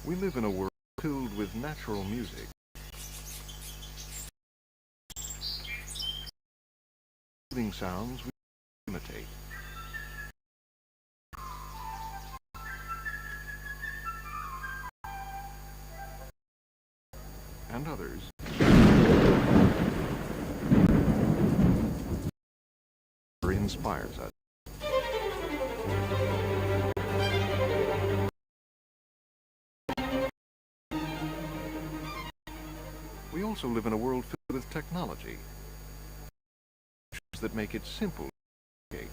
We live in a world filled with natural music. Soothing sounds we imitate. And others inspires us. We also live in a world filled with technology that make it simple to navigate.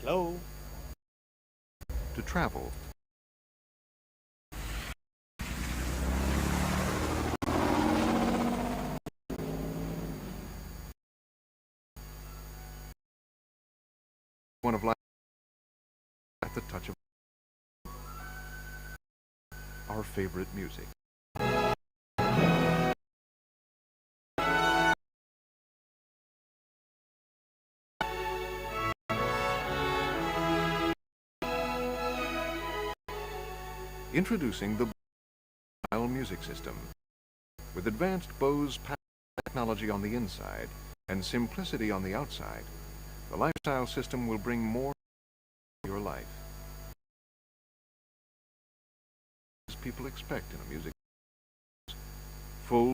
Hello? To travel. One of life at the touch of our favorite music. Introducing the Lifestyle Music System. With advanced Bose technology on the inside and simplicity on the outside, the Lifestyle System will bring more to your life. As people expect in a music full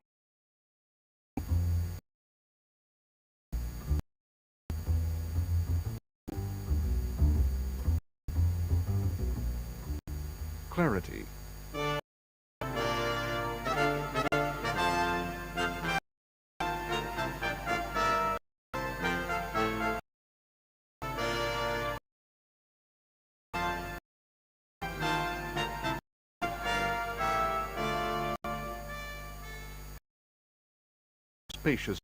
clarity. Spacious.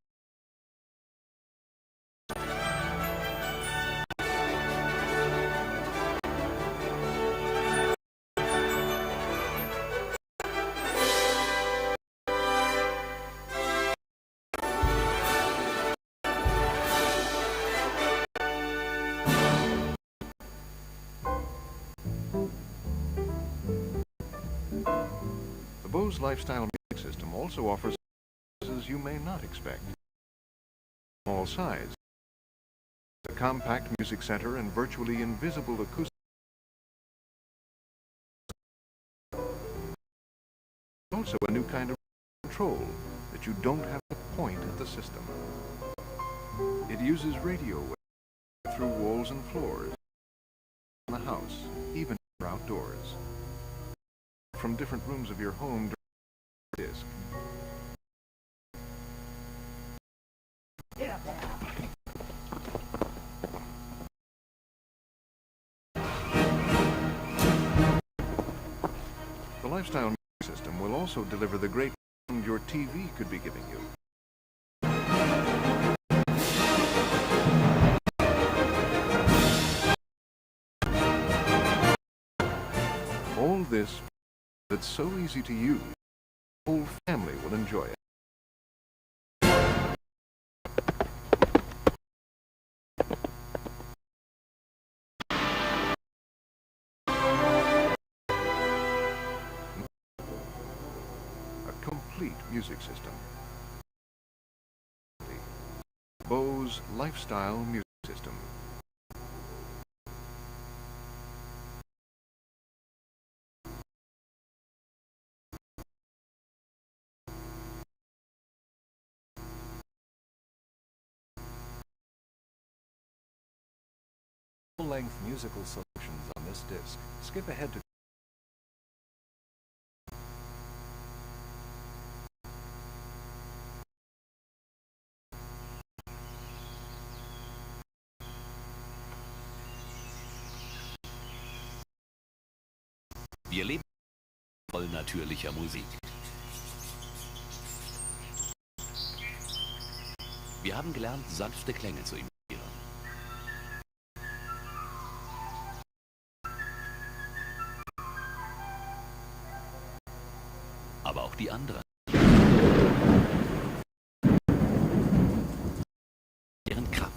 The Bose Lifestyle Music System also offers services you may not expect. Small size, a compact music center and virtually invisible acoustic. Also a new kind of control that you don't have to point at the system. It uses radio waves through walls and floors in the house, even outdoors. From different rooms of your home during disc. The Lifestyle Music System will also deliver the great sound your TV could be giving you. All this that's so easy to use, the whole family will enjoy it. Complete music system. Bose Lifestyle Music System. Full-length musical selections on this disc. Skip ahead to Wir leben voll natürlicher Musik. Wir haben gelernt, sanfte Klänge zu imitieren. aber auch die anderen. Deren Kraft.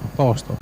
A posto.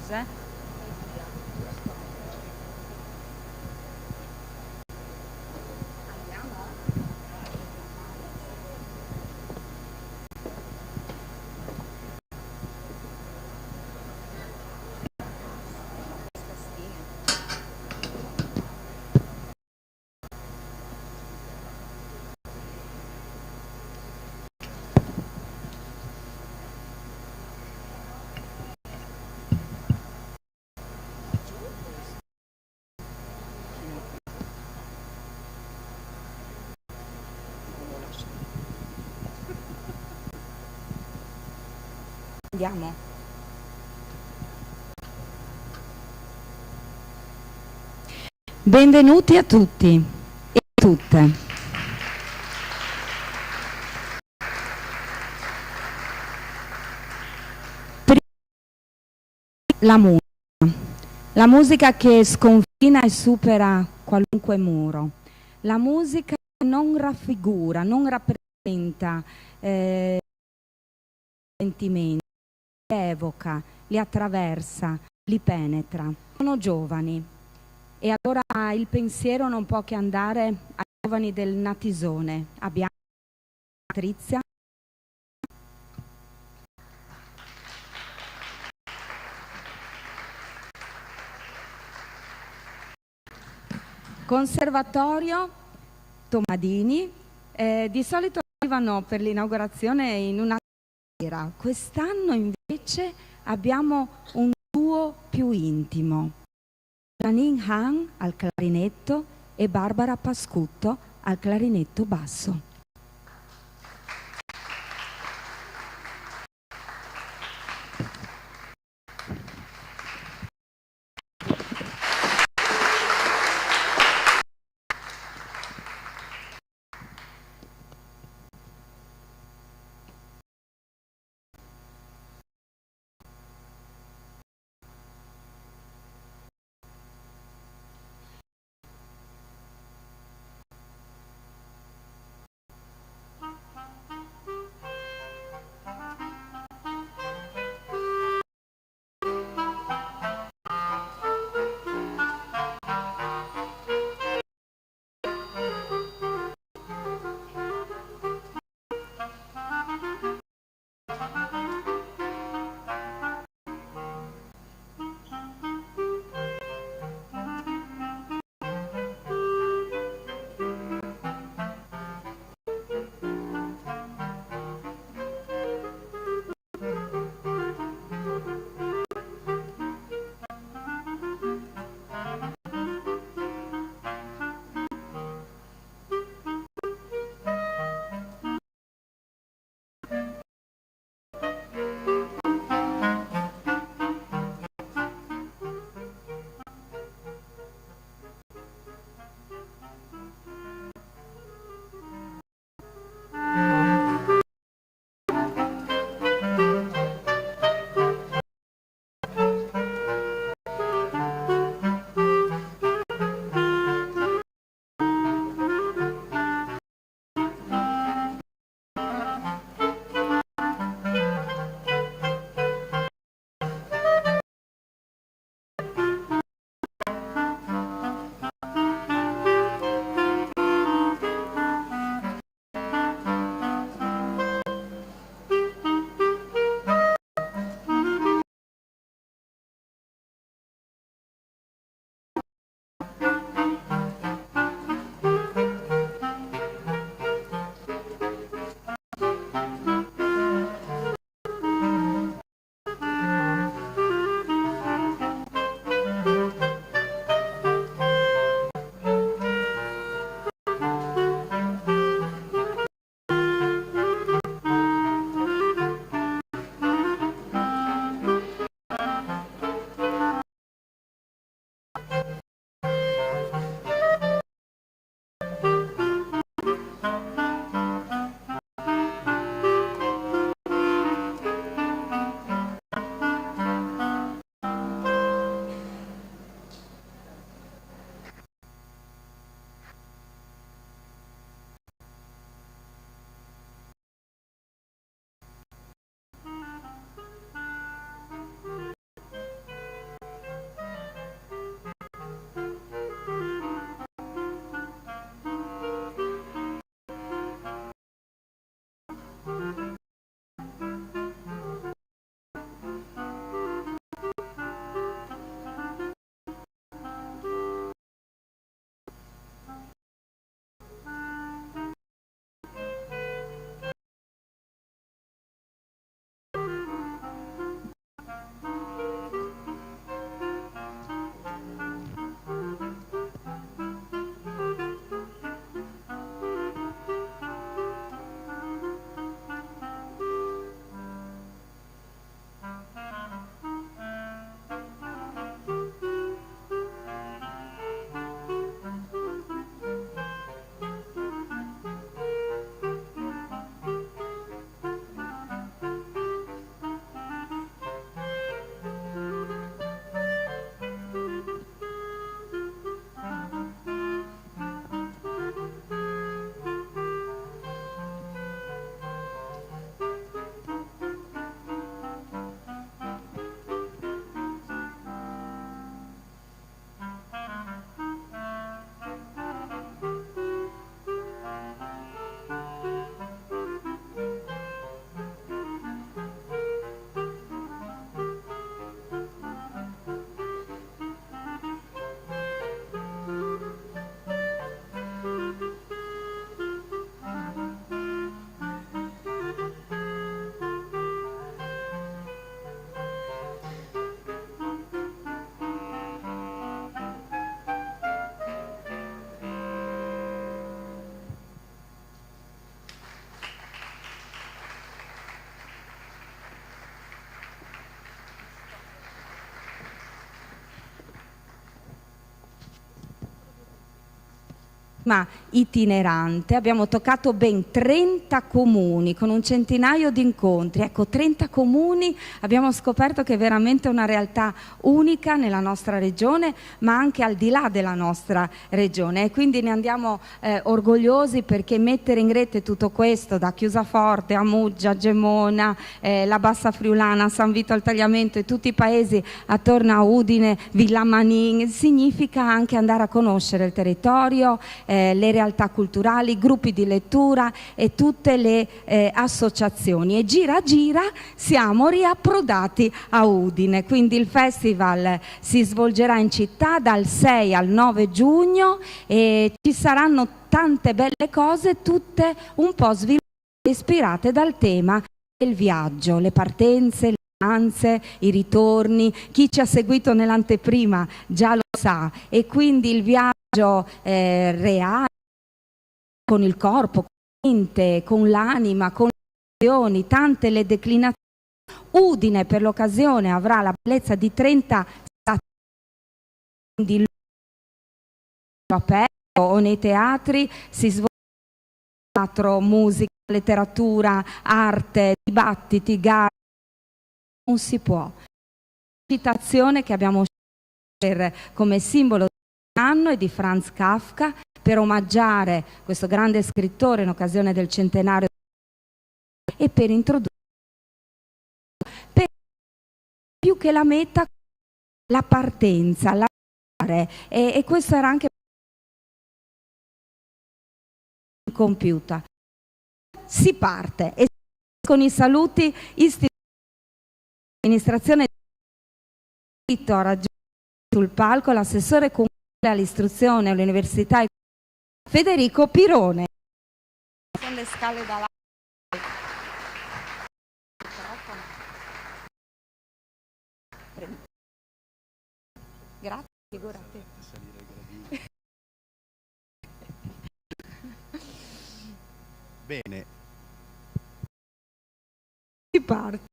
Cos'è? Andiamo. Benvenuti a tutti e a tutte. La musica che sconfina e supera qualunque muro, la musica non raffigura, non rappresenta sentimenti, li evoca, li attraversa, li penetra. Sono giovani e allora il pensiero non può che andare ai giovani del Natisone. Abbiamo Patrizia, Conservatorio Tomadini, di solito arrivano per l'inaugurazione in una sera. Quest'anno invece abbiamo un duo più intimo. Janine Han al clarinetto e Barbara Pascutto al clarinetto basso. ma itinerante. Abbiamo toccato ben 30 comuni con un centinaio di incontri. Ecco, 30 comuni, abbiamo scoperto che è veramente una realtà unica nella nostra regione, ma anche al di là della nostra regione, e quindi ne andiamo orgogliosi, perché mettere in rete tutto questo, da Chiusaforte a Muggia, Gemona, la Bassa Friulana, San Vito al Tagliamento e tutti i paesi attorno a Udine, Villa Manin, significa anche andare a conoscere il territorio, le realtà culturali, gruppi di lettura e tutte le associazioni. E gira gira siamo riapprodati a Udine, quindi il festival si svolgerà in città dal 6 al 9 giugno e ci saranno tante belle cose, tutte un po' sviluppate, ispirate dal tema del viaggio, le partenze, le anze, i ritorni. Chi ci ha seguito nell'anteprima già lo sa, e quindi il viaggio reale, con il corpo, con la mente, con l'anima, con le emozioni, tante le declinazioni. Udine per l'occasione avrà la bellezza di 30 di aperto, o nei teatri si svolge teatro, musica, letteratura, arte, dibattiti, gare. Non si può. La citazione che abbiamo scelto come simbolo dell'anno è di Franz Kafka, per omaggiare questo grande scrittore in occasione del centenario e per introdurre più che la meta, la partenza, la e questo era anche compiuta. Si parte e con i saluti amministrazione a raggiungere sul palco l'assessore comunale all'istruzione all'università Federico Pirone. Sono le scale da là. Grazie, figurati. Bene. Si parte.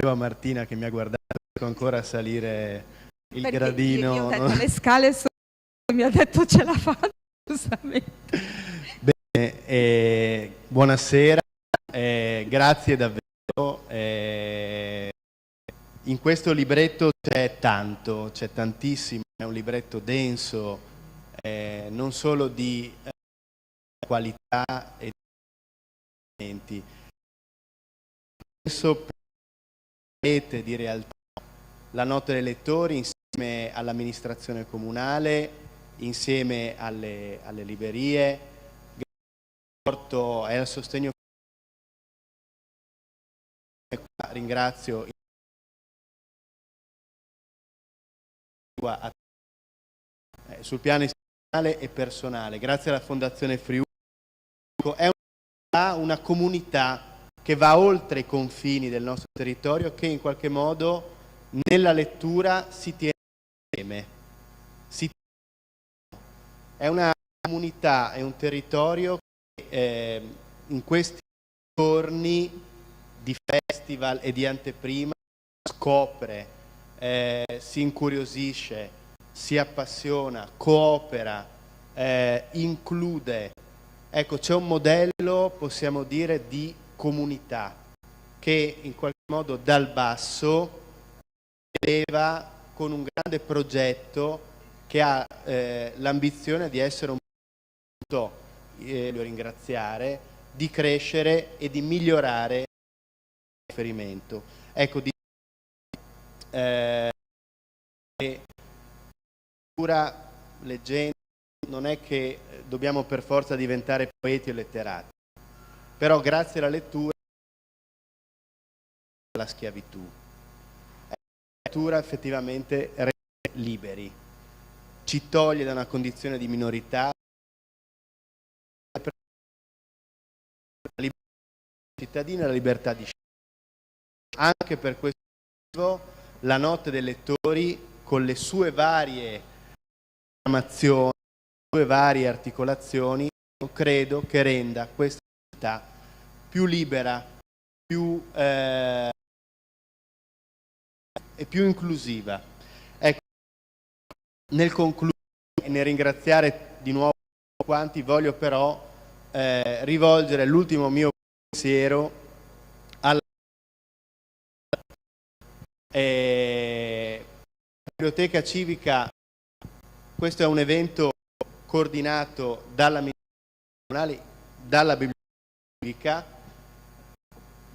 A Martina che mi ha guardato, devo ancora salire il Perché gradino. Io ho detto le scale sono, mi ha detto ce la faccio, giustamente. Bene, buonasera, grazie davvero. In questo libretto c'è tanto, c'è tantissimo, è un libretto denso, non solo di qualità e di elementi. Adesso di realtà, la nota dei lettori insieme all'amministrazione comunale, insieme alle librerie, e al sostegno. Ringrazio sul piano istituzionale e personale, grazie alla Fondazione Friuli, è una comunità che va oltre i confini del nostro territorio, che in qualche modo nella lettura si tiene insieme. È una comunità, è un territorio che in questi giorni di festival e di anteprima scopre, si incuriosisce, si appassiona, coopera, include. Ecco, c'è un modello, possiamo dire, di comunità che in qualche modo dal basso eleva con un grande progetto che ha l'ambizione di essere un punto, lo ringraziare, di crescere e di migliorare il riferimento. Ecco, lettura, leggendo, non è che dobbiamo per forza diventare poeti o letterati, però grazie alla lettura la schiavitù. La lettura effettivamente rende liberi, ci toglie da una condizione di minorità, la libertà cittadina e la libertà di scelta. Anche per questo motivo la notte dei lettori, con le sue varie programmazioni, le sue varie articolazioni, credo che renda questa città più libera, più e più inclusiva. Ecco, nel concludere e nel ringraziare di nuovo quanti, voglio però rivolgere l'ultimo mio pensiero alla biblioteca civica. Questo è un evento coordinato dall'amministrazione comunale, dalla biblioteca civica,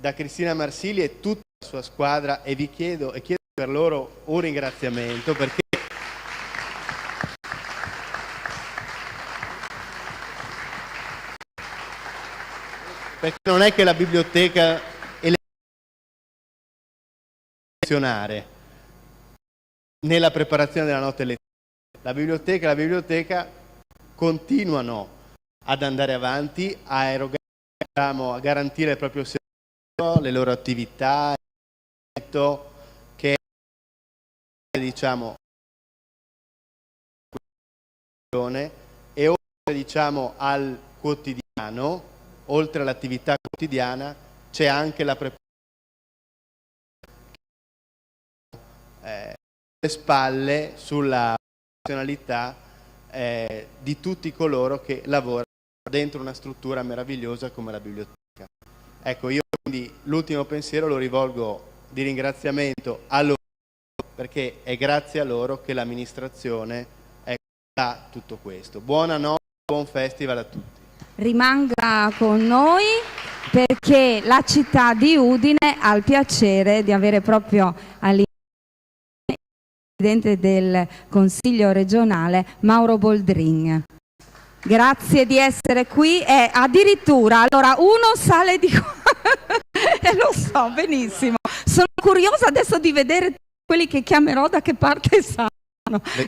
da Cristina Marsili e tutta la sua squadra, e chiedo per loro un ringraziamento, perché non è che la biblioteca è nella preparazione della notte lettura. La biblioteca e la biblioteca continuano ad andare avanti, a erogare, a garantire il proprio servizio, le loro attività, che diciamo e oltre diciamo al quotidiano, oltre all'attività quotidiana, c'è anche la preparazione le spalle sulla professionalità di tutti coloro che lavorano dentro una struttura meravigliosa come la biblioteca. Ecco, io quindi l'ultimo pensiero lo rivolgo di ringraziamento a loro, perché è grazie a loro che l'amministrazione ha tutto questo. Buonanotte, buon festival a tutti. Rimanga con noi, perché la città di Udine ha il piacere di avere proprio all'interno il Presidente del Consiglio regionale Mauro Boldrin. Grazie di essere qui e addirittura, allora uno sale di qua e lo so benissimo, sono curiosa adesso di vedere quelli che chiamerò da che parte stanno.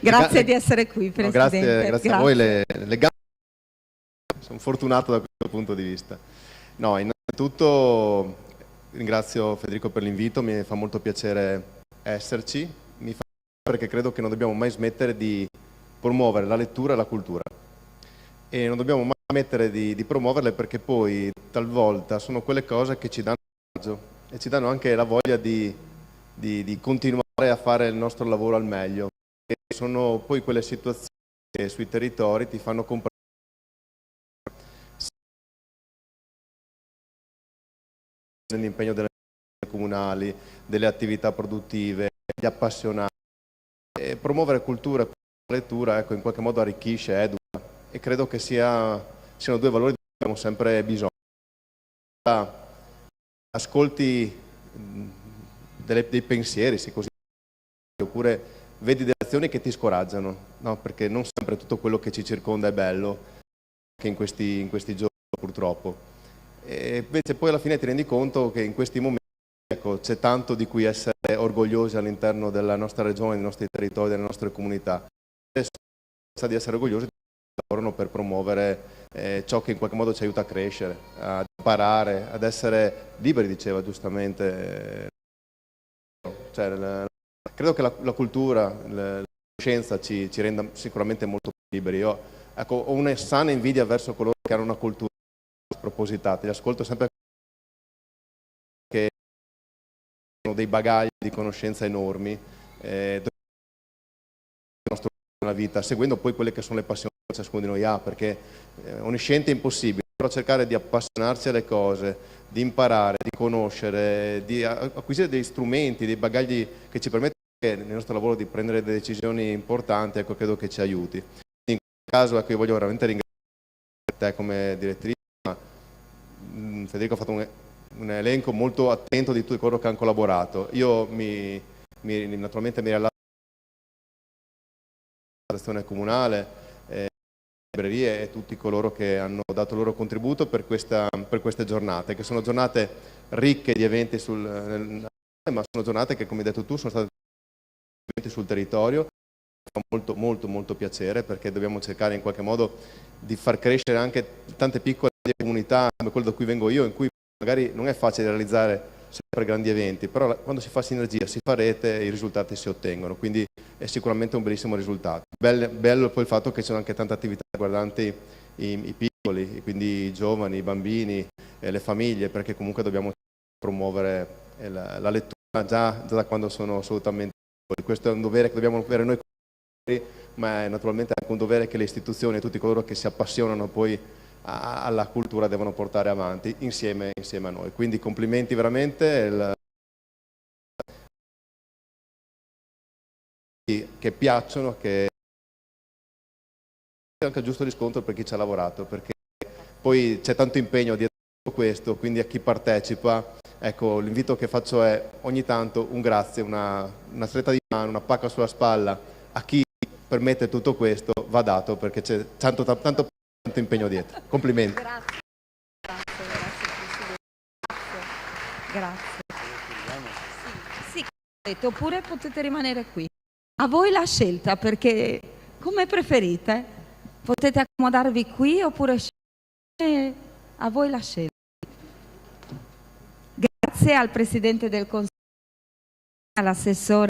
Grazie di essere qui, Presidente. No, grazie a voi, le gambe. Sono fortunato da questo punto di vista. No, innanzitutto ringrazio Federico per l'invito, mi fa molto piacere esserci, perché credo che non dobbiamo mai smettere di promuovere la lettura e la cultura, e non dobbiamo mai smettere di promuoverle, perché poi talvolta sono quelle cose che ci danno coraggio e ci danno anche la voglia di continuare a fare il nostro lavoro al meglio, e sono poi quelle situazioni che sui territori ti fanno comprendere l'impegno delle comunali, delle attività produttive, gli appassionati. E promuovere cultura e lettura, ecco, in qualche modo arricchisce, educa, e credo che siano due valori di cui abbiamo sempre bisogno. Ascolti dei pensieri, se così, oppure vedi delle azioni che ti scoraggiano, no? Perché non sempre tutto quello che ci circonda è bello, anche in questi giorni purtroppo. E invece poi alla fine ti rendi conto che in questi momenti, ecco, c'è tanto di cui essere orgogliosi all'interno della nostra regione, dei nostri territori, delle nostre comunità. Adesso di essere orgogliosi, lavorano per promuovere ciò che in qualche modo ci aiuta a crescere, ad imparare, ad essere liberi, diceva giustamente. Cioè, credo che la cultura, la conoscenza ci renda sicuramente molto più liberi. Io, ecco, ho una sana invidia verso coloro che hanno una cultura spropositata, li ascolto sempre che hanno dei bagagli di conoscenza enormi nella vita, seguendo poi quelle che sono le passioni che ciascuno di noi ha, perché onnisciente è impossibile, però cercare di appassionarsi alle cose, di imparare, di conoscere, di acquisire degli strumenti, dei bagagli che ci permettono nel nostro lavoro di prendere delle decisioni importanti, ecco, credo che ci aiuti. In questo caso, ecco, io voglio veramente ringraziare te come direttrice. Federico ha fatto un elenco molto attento di tutti coloro che hanno collaborato. Io naturalmente mi rilascio all'amministrazione comunale, librerie e tutti coloro che hanno dato il loro contributo per queste giornate, che sono giornate ricche di eventi ma sono giornate che, come hai detto tu, sono state sul territorio. Fa molto molto molto piacere, perché dobbiamo cercare in qualche modo di far crescere anche tante piccole comunità come quella da cui vengo io, in cui magari non è facile realizzare sempre grandi eventi, però quando si fa sinergia, si fa rete, i risultati si ottengono, quindi è sicuramente un bellissimo risultato. Bello poi il fatto che ci sono anche tante attività riguardanti i piccoli, quindi i giovani, i bambini, le famiglie, perché comunque dobbiamo promuovere la lettura già da quando sono assolutamente piccoli. Questo è un dovere che dobbiamo avere noi ma è naturalmente anche un dovere che le istituzioni e tutti coloro che si appassionano poi alla cultura devono portare avanti insieme a noi. Quindi complimenti veramente, che piacciono, che è anche il giusto riscontro per chi ci ha lavorato, perché poi c'è tanto impegno dietro questo, quindi a chi partecipa, ecco, l'invito che faccio è ogni tanto un grazie, una stretta di mano, una pacca sulla spalla a chi permette tutto questo, va dato, perché c'è tanto impegno dietro. Complimenti. Grazie. Grazie. Sì, ho detto, oppure potete rimanere qui. A voi la scelta, perché come preferite. Potete accomodarvi qui oppure a voi la scelta. Grazie al Presidente del Consiglio, all'assessore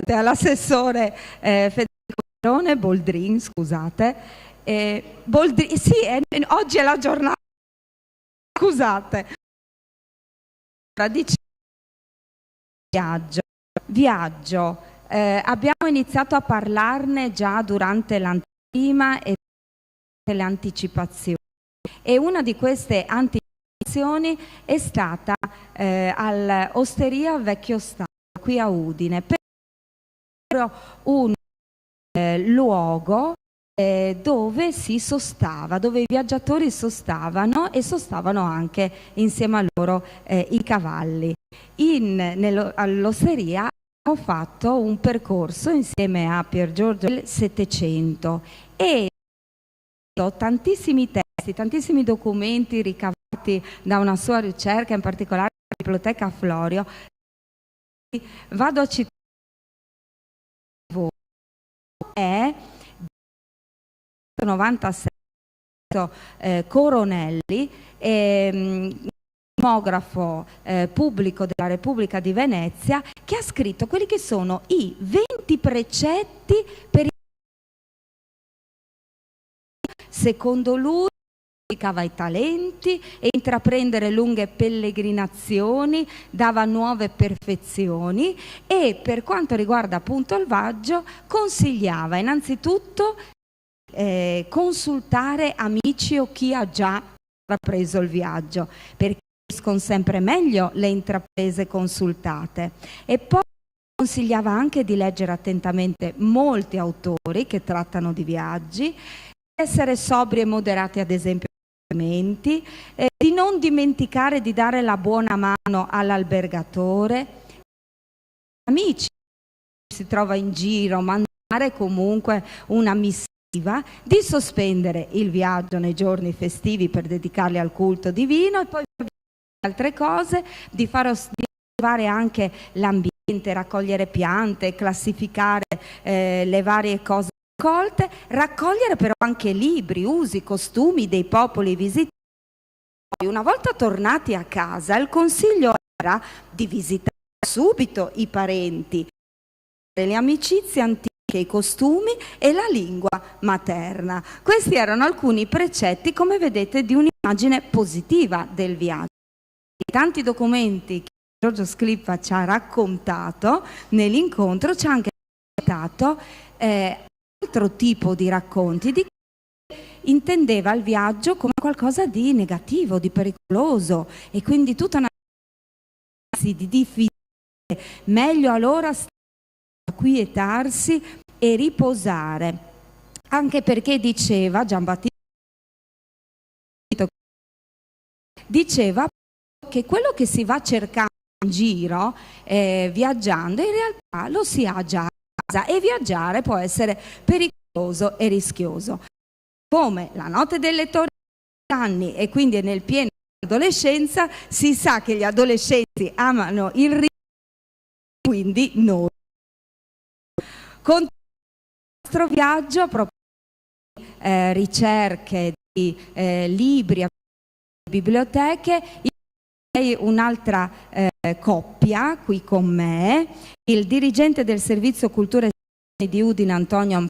all'assessore Federico Barone, Boldrin, scusate. Boldrin, sì, oggi è la giornata, scusate. Viaggio. Abbiamo iniziato a parlarne già durante l'anteprima e le anticipazioni, e una di queste anticipazioni è stata all'Osteria Vecchio Stato qui a Udine, per un luogo dove si sostava, dove i viaggiatori sostavano e sostavano anche insieme a loro i cavalli. All'osteria ho fatto un percorso insieme a Pier Giorgio del Settecento e ho tantissimi testi, tantissimi documenti ricavati da una sua ricerca, in particolare la Biblioteca Florio. Vado a citare voi. È 96 Coronelli, demografo pubblico della Repubblica di Venezia, che ha scritto quelli che sono i 20 precetti per secondo lui indicava i talenti e intraprendere lunghe pellegrinazioni dava nuove perfezioni, e per quanto riguarda appunto il viaggio consigliava innanzitutto consultare amici o chi ha già intrapreso il viaggio, perché riescono sempre meglio le intraprese consultate, e poi consigliava anche di leggere attentamente molti autori che trattano di viaggi, essere sobri e moderati ad esempio di non dimenticare di dare la buona mano all'albergatore, amici si trova in giro, mandare comunque una missiva, di sospendere il viaggio nei giorni festivi per dedicarli al culto divino, e poi per altre cose di osservare anche l'ambiente, raccogliere piante, classificare le varie cose raccolte, raccogliere però anche libri, usi, costumi dei popoli visitati. Una volta tornati a casa, il consiglio era di visitare subito i parenti, le amicizie antiche, i costumi e la lingua materna. Questi erano alcuni precetti, come vedete, di un'immagine positiva del viaggio. I tanti documenti che Giorgio Sclippa ci ha raccontato nell'incontro ci ha anche raccontato altro tipo di racconti, di chi intendeva il viaggio come qualcosa di negativo, di pericoloso, e quindi tutta una di difficile. Meglio allora quietarsi e riposare, anche perché diceva Giambattista che quello che si va cercando in giro viaggiando in realtà lo si ha già a casa, e viaggiare può essere pericoloso e rischioso. Come la notte del lettore anni e quindi è nel pieno dell'adolescenza, si sa che gli adolescenti amano il rischio, quindi noi. Con il nostro viaggio, proprio ricerche di libri, biblioteche, un'altra coppia qui con me, il dirigente del servizio cultura e di Udine Antonio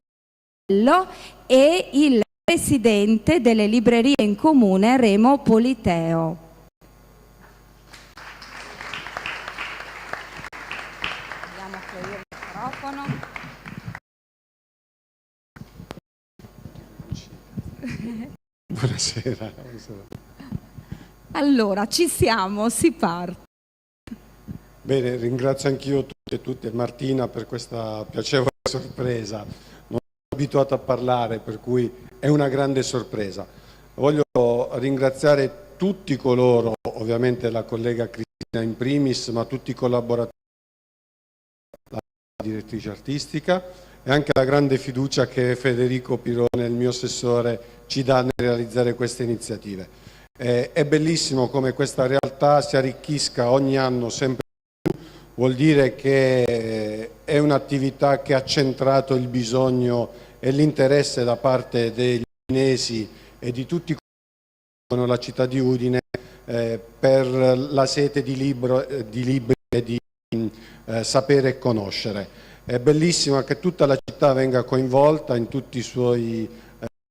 Ampello e il presidente delle librerie in comune Remo Politeo. Andiamo a chiudere il microfono. Buonasera. Allora, ci siamo, si parte. Bene, ringrazio anch'io tutti e tutte Martina per questa piacevole sorpresa. Non sono abituato a parlare, per cui è una grande sorpresa. Voglio ringraziare tutti coloro, ovviamente la collega Cristina in primis, ma tutti i collaboratori, la direttrice artistica e anche la grande fiducia che Federico Pirone, il mio assessore, ci dà nel realizzare queste iniziative. È bellissimo come questa realtà si arricchisca ogni anno sempre più, vuol dire che è un'attività che ha centrato il bisogno e l'interesse da parte degli udinesi e di tutti quelli la città di Udine per la sete di libri e di sapere e conoscere. È bellissimo che tutta la città venga coinvolta in tutti i suoi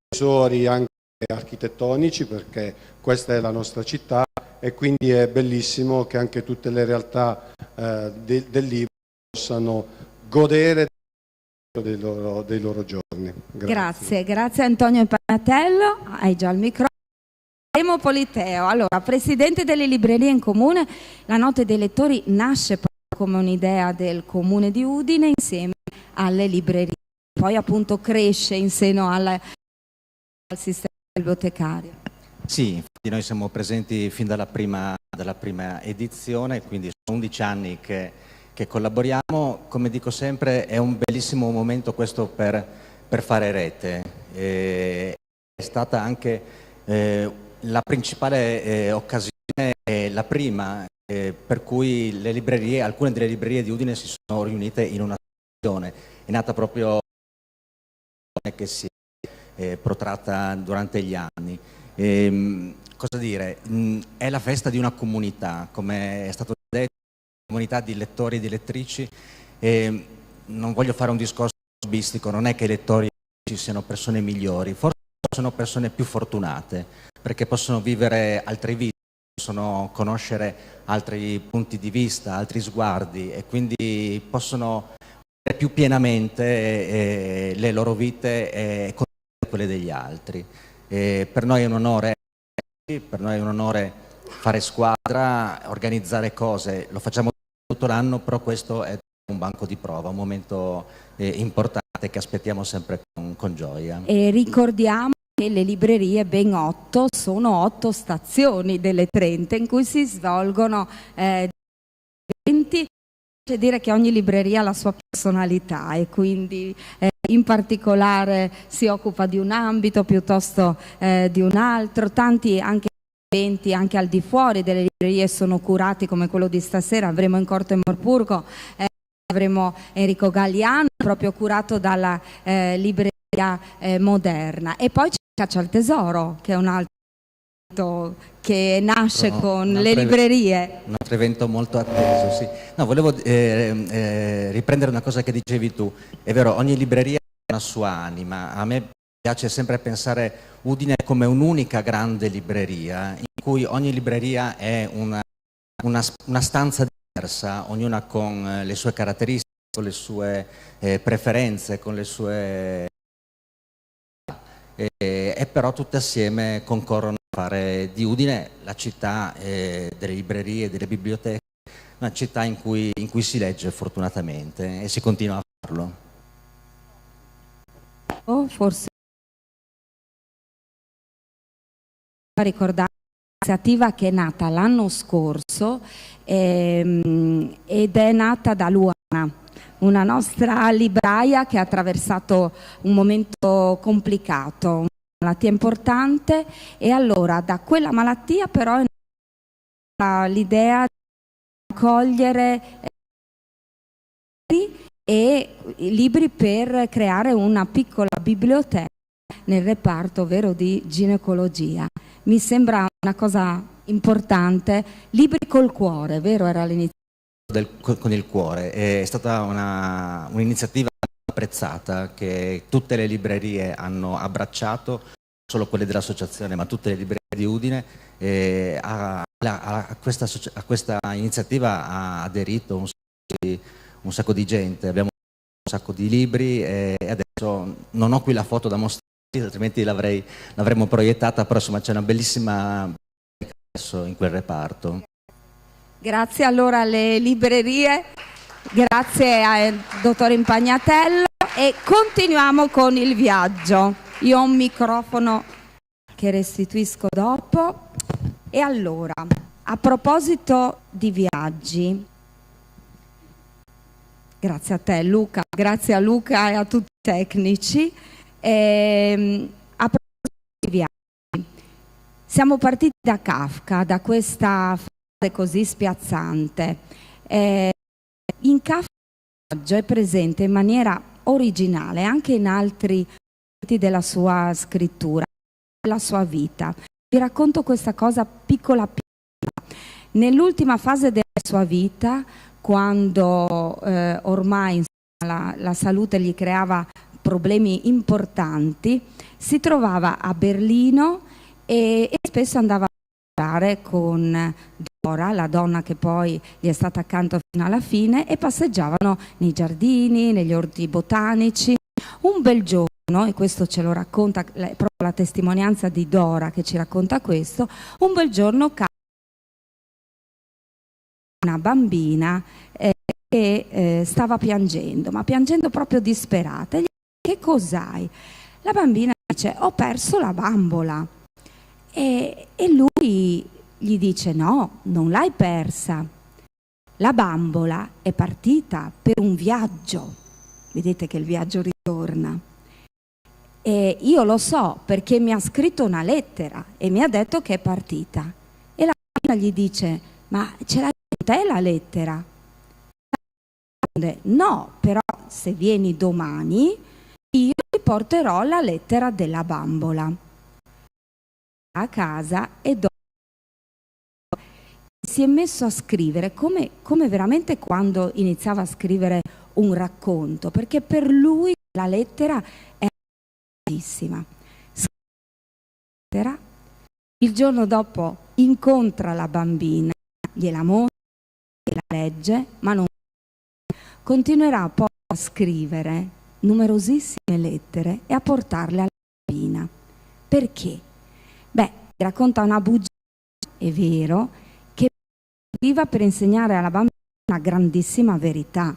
tesori anche architettonici, perché questa è la nostra città e quindi è bellissimo che anche tutte le realtà del libro possano godere dei loro giorni. Grazie Antonio Panatello, hai già il microfono. Remo Politeo, allora, presidente delle librerie in comune, la notte dei lettori nasce proprio come un'idea del comune di Udine insieme alle librerie, poi appunto cresce in seno al sistema bibliotecario. Sì, infatti noi siamo presenti fin dalla prima edizione, quindi sono 11 anni che collaboriamo. Come dico sempre, è un bellissimo momento questo per fare rete. È stata anche la principale occasione, la prima, per cui le librerie, alcune delle librerie di Udine si sono riunite in una associazione. È nata proprio che si è protratta durante gli anni. Cosa dire? È la festa di una comunità, come è stato detto, una comunità di lettori e di lettrici. Non voglio fare un discorso snobbistico, non è che i lettori siano persone migliori, forse sono persone più fortunate, perché possono vivere altre vite, possono conoscere altri punti di vista, altri sguardi e quindi possono vivere più pienamente le loro vite e quelle degli altri. Per noi è un onore fare squadra, organizzare cose, lo facciamo tutto l'anno, però questo è un banco di prova, un momento importante che aspettiamo sempre con gioia. E ricordiamo che le librerie, ben 8, sono 8 stazioni delle 30 in cui si svolgono eventi. C'è dire che ogni libreria ha la sua personalità e quindi in particolare si occupa di un ambito piuttosto di un altro. Tanti anche eventi anche al di fuori delle librerie sono curati, come quello di stasera. Avremo in Corte Morpurgo, avremo Enrico Galliano, proprio curato dalla libreria moderna. E poi c'è Caccia al Tesoro, che è un altro che nasce con le librerie. Un altro evento molto atteso, sì. No, volevo riprendere una cosa che dicevi tu. È vero, ogni libreria ha una sua anima. A me piace sempre pensare Udine come un'unica grande libreria, in cui ogni libreria è una stanza diversa, ognuna con le sue caratteristiche, con le sue preferenze, con le sue... e però tutte assieme concorrono a fare di Udine la città delle librerie e delle biblioteche, una città in cui si legge fortunatamente e si continua a farlo. Forse ricordare un'iniziativa che è nata l'anno scorso ed è nata da Luana, una nostra libraia che ha attraversato un momento complicato, una malattia importante, e allora da quella malattia però è nata l'idea di accogliere libri per creare una piccola biblioteca nel reparto, ovvero di ginecologia. Mi sembra una cosa importante. Libri col cuore, vero? Era l'iniziativa con il cuore. È stata un'iniziativa apprezzata che tutte le librerie hanno abbracciato, non solo quelle dell'associazione, ma tutte le librerie di Udine. A questa iniziativa ha aderito un sacco di gente, abbiamo un sacco di libri e adesso non ho qui la foto da mostrare, altrimenti l'avremmo proiettata, però insomma c'è una bellissima in quel reparto. Grazie allora alle librerie, grazie al dottor Impagnatello e continuiamo con il viaggio. Io ho un microfono che restituisco dopo. E allora, a proposito di viaggi, grazie a te Luca, grazie a Luca e a tutti i tecnici, a proposito di viaggi, siamo partiti da Kafka, da questa frase così spiazzante. In Kafka il viaggio è presente in maniera originale anche in altri momenti della sua scrittura, della sua vita. Vi racconto questa cosa piccola. Nell'ultima fase della sua vita, quando ormai la salute gli creava problemi importanti, si trovava a Berlino e spesso andava a lavorare con Dora, la donna che poi gli è stata accanto fino alla fine, e passeggiavano nei giardini, negli orti botanici. Un bel giorno, e questo ce lo racconta proprio la testimonianza di Dora che ci racconta questo, un bel giorno una bambina che stava piangendo, ma piangendo proprio disperata. E gli dice: che cos'hai? La bambina dice: ho perso la bambola. E lui gli dice: no, non l'hai persa. La bambola è partita per un viaggio. Vedete che il viaggio ritorna. E io lo so perché mi ha scritto una lettera e mi ha detto che è partita. E la bambina gli dice: ma ce l'hai con te la lettera? No, però se vieni domani io ti porterò la lettera della bambola. A casa e dopo si è messo a scrivere come veramente quando iniziava a scrivere un racconto, perché per lui la lettera è bellissima. Il giorno dopo incontra la bambina, gliela mostra, la legge, ma non continuerà poi a scrivere numerosissime lettere e a portarle alla bambina. Perché? Beh, racconta una bugia, è vero, che serviva per insegnare alla bambina una grandissima verità,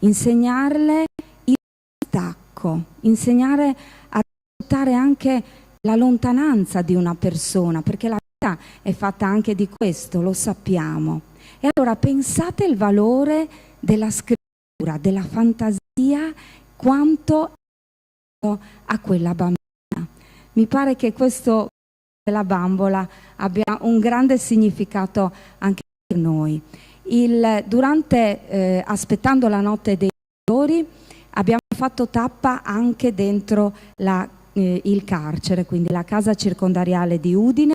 insegnarle il distacco, insegnare a accettare anche la lontananza di una persona, perché la vita è fatta anche di questo, lo sappiamo. E allora pensate il valore della scrittura, della fantasia, quanto a quella bambina. Mi pare che questo della bambola abbia un grande significato anche per noi. Aspettando la notte dei dolori, abbiamo fatto tappa anche dentro il carcere, quindi la casa circondariale di Udine,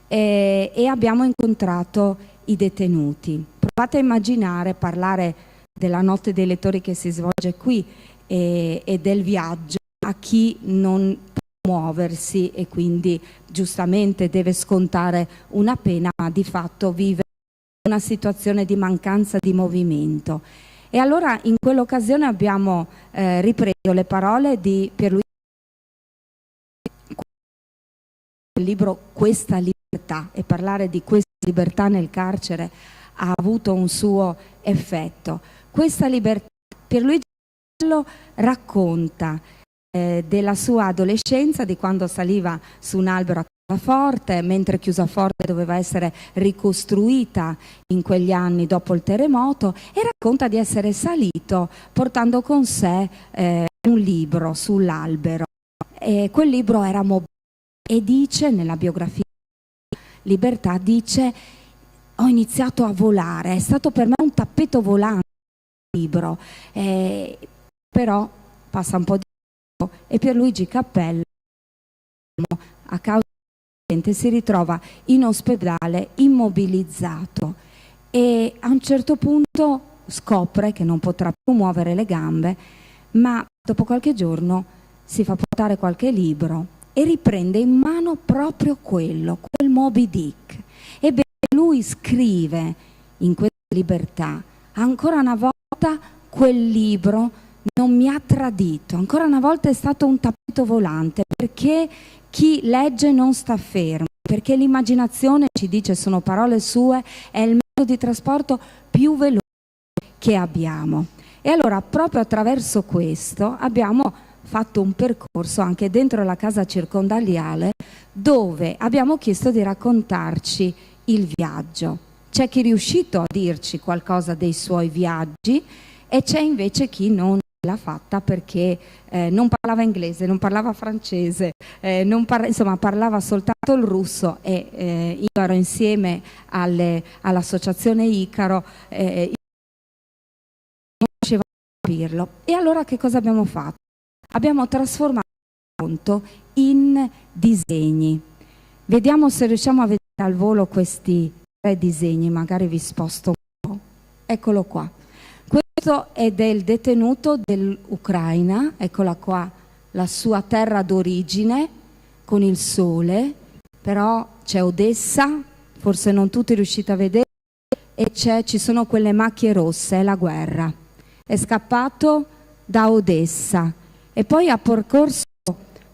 e abbiamo incontrato i detenuti. Provate a immaginare, parlare della notte dei lettori che si svolge qui e del viaggio a chi non può muoversi e quindi giustamente deve scontare una pena, ma di fatto vive una situazione di mancanza di movimento. E allora in quell'occasione abbiamo ripreso le parole di Pierluigi, il libro Questa libertà, e parlare di questa libertà nel carcere ha avuto un suo effetto. Questa libertà, Pierluigi racconta della sua adolescenza, di quando saliva su un albero a Chiusaforte, mentre Chiusaforte doveva essere ricostruita in quegli anni dopo il terremoto, e racconta di essere salito portando con sé un libro sull'albero. Quel libro era Mobilità, e dice nella biografia Libertà, dice: ho iniziato a volare, è stato per me un tappeto volante il libro, però passa un po' di tempo e Pierluigi Cappello, a causa dell'incidente, si ritrova in ospedale immobilizzato e a un certo punto scopre che non potrà più muovere le gambe, ma dopo qualche giorno si fa portare qualche libro e riprende in mano proprio quel Moby Dick. Ebbene, lui scrive in questa libertà ancora una volta quel libro non mi ha tradito. Ancora una volta è stato un tappeto volante, perché chi legge non sta fermo, perché l'immaginazione, ci dice, sono parole sue, è il mezzo di trasporto più veloce che abbiamo. E allora proprio attraverso questo abbiamo fatto un percorso anche dentro la casa circondariale, dove abbiamo chiesto di raccontarci il viaggio. C'è chi è riuscito a dirci qualcosa dei suoi viaggi e c'è invece chi non l'ha fatta perché non parlava inglese, non parlava francese, insomma parlava soltanto il russo, e io ero insieme all'associazione Icaro, non riuscivo a capirlo. E allora che cosa abbiamo fatto? Abbiamo trasformato il racconto in disegni. Vediamo se riusciamo a vedere al volo questi 3 disegni, magari vi sposto un po'. Eccolo qua. Questo è del detenuto dell'Ucraina, eccola qua, la sua terra d'origine, con il sole, però c'è Odessa, forse non tutti riuscite a vedere, e ci sono quelle macchie rosse, è la guerra. È scappato da Odessa e poi ha percorso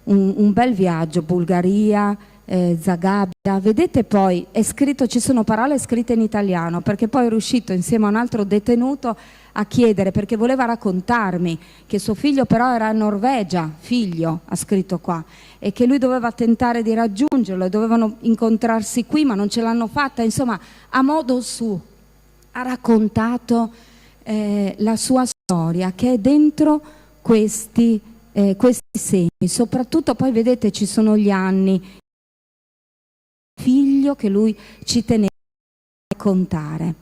un bel viaggio, Bulgaria, Zagabria. Vedete, poi è scritto, ci sono parole scritte in italiano, perché poi è riuscito insieme a un altro detenuto a chiedere, perché voleva raccontarmi che suo figlio però era in Norvegia, figlio, ha scritto qua, e che lui doveva tentare di raggiungerlo e dovevano incontrarsi qui, ma non ce l'hanno fatta. Insomma, a modo suo ha raccontato la sua storia, che è dentro questi segni. Soprattutto poi vedete, ci sono gli anni, figlio che lui ci teneva a raccontare.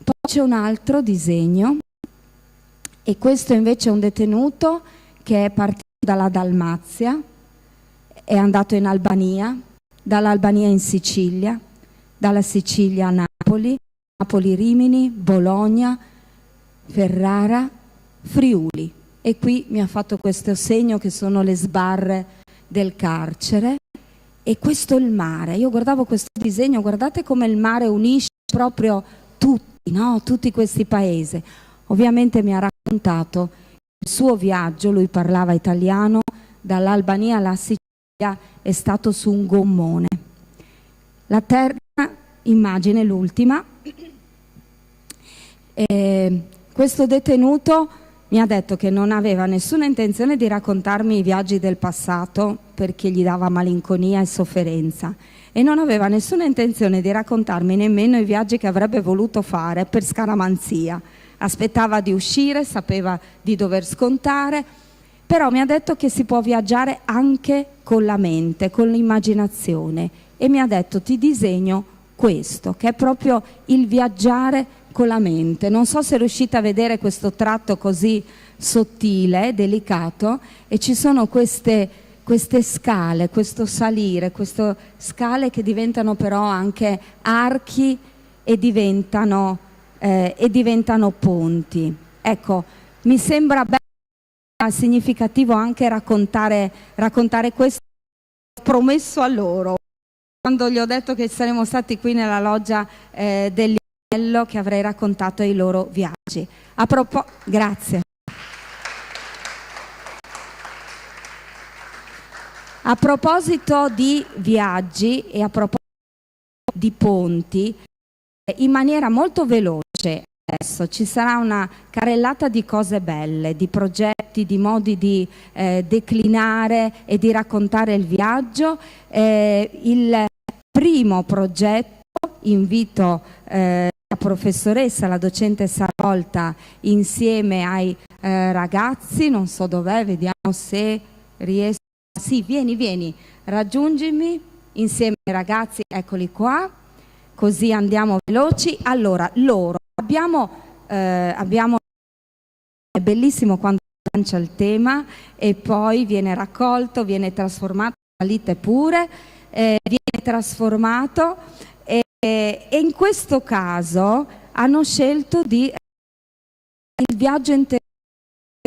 Poi c'è un altro disegno, e questo invece è un detenuto che è partito dalla Dalmazia, è andato in Albania, dall'Albania in Sicilia, dalla Sicilia a Napoli, Napoli Rimini, Bologna, Ferrara, Friuli. E qui mi ha fatto questo segno che sono le sbarre del carcere. E questo è il mare. Io guardavo questo disegno, guardate come il mare unisce proprio tutti, no? Tutti questi paesi. Ovviamente mi ha raccontato il suo viaggio, lui parlava italiano, dall'Albania alla Sicilia è stato su un gommone. La terza immagine, l'ultima, questo detenuto mi ha detto che non aveva nessuna intenzione di raccontarmi i viaggi del passato perché gli dava malinconia e sofferenza, e non aveva nessuna intenzione di raccontarmi nemmeno i viaggi che avrebbe voluto fare per scaramanzia. Aspettava di uscire, sapeva di dover scontare, però mi ha detto che si può viaggiare anche con la mente, con l'immaginazione, e mi ha detto: ti disegno questo, che è proprio il viaggiare con la mente. Non so se riuscite a vedere questo tratto così sottile, delicato, e ci sono queste scale, questo salire, queste scale che diventano però anche archi e diventano ponti. Ecco, mi sembra bello, significativo anche raccontare questo. Ho promesso a loro, quando gli ho detto che saremmo stati qui nella loggia del Livello, che avrei raccontato i loro viaggi. Grazie. A proposito di viaggi e a proposito di ponti, in maniera molto veloce adesso ci sarà una carrellata di cose belle, di progetti, di modi di declinare e di raccontare il viaggio. Il primo progetto, invito la professoressa, la docente Sarolta, insieme ai ragazzi, non so dov'è, vediamo se riesco. Sì, vieni, raggiungimi insieme ai ragazzi, eccoli qua, così andiamo veloci. Allora, abbiamo è bellissimo quando lancia il tema e poi viene raccolto, viene trasformato, salite pure, viene trasformato, e in questo caso hanno scelto di il viaggio interiore,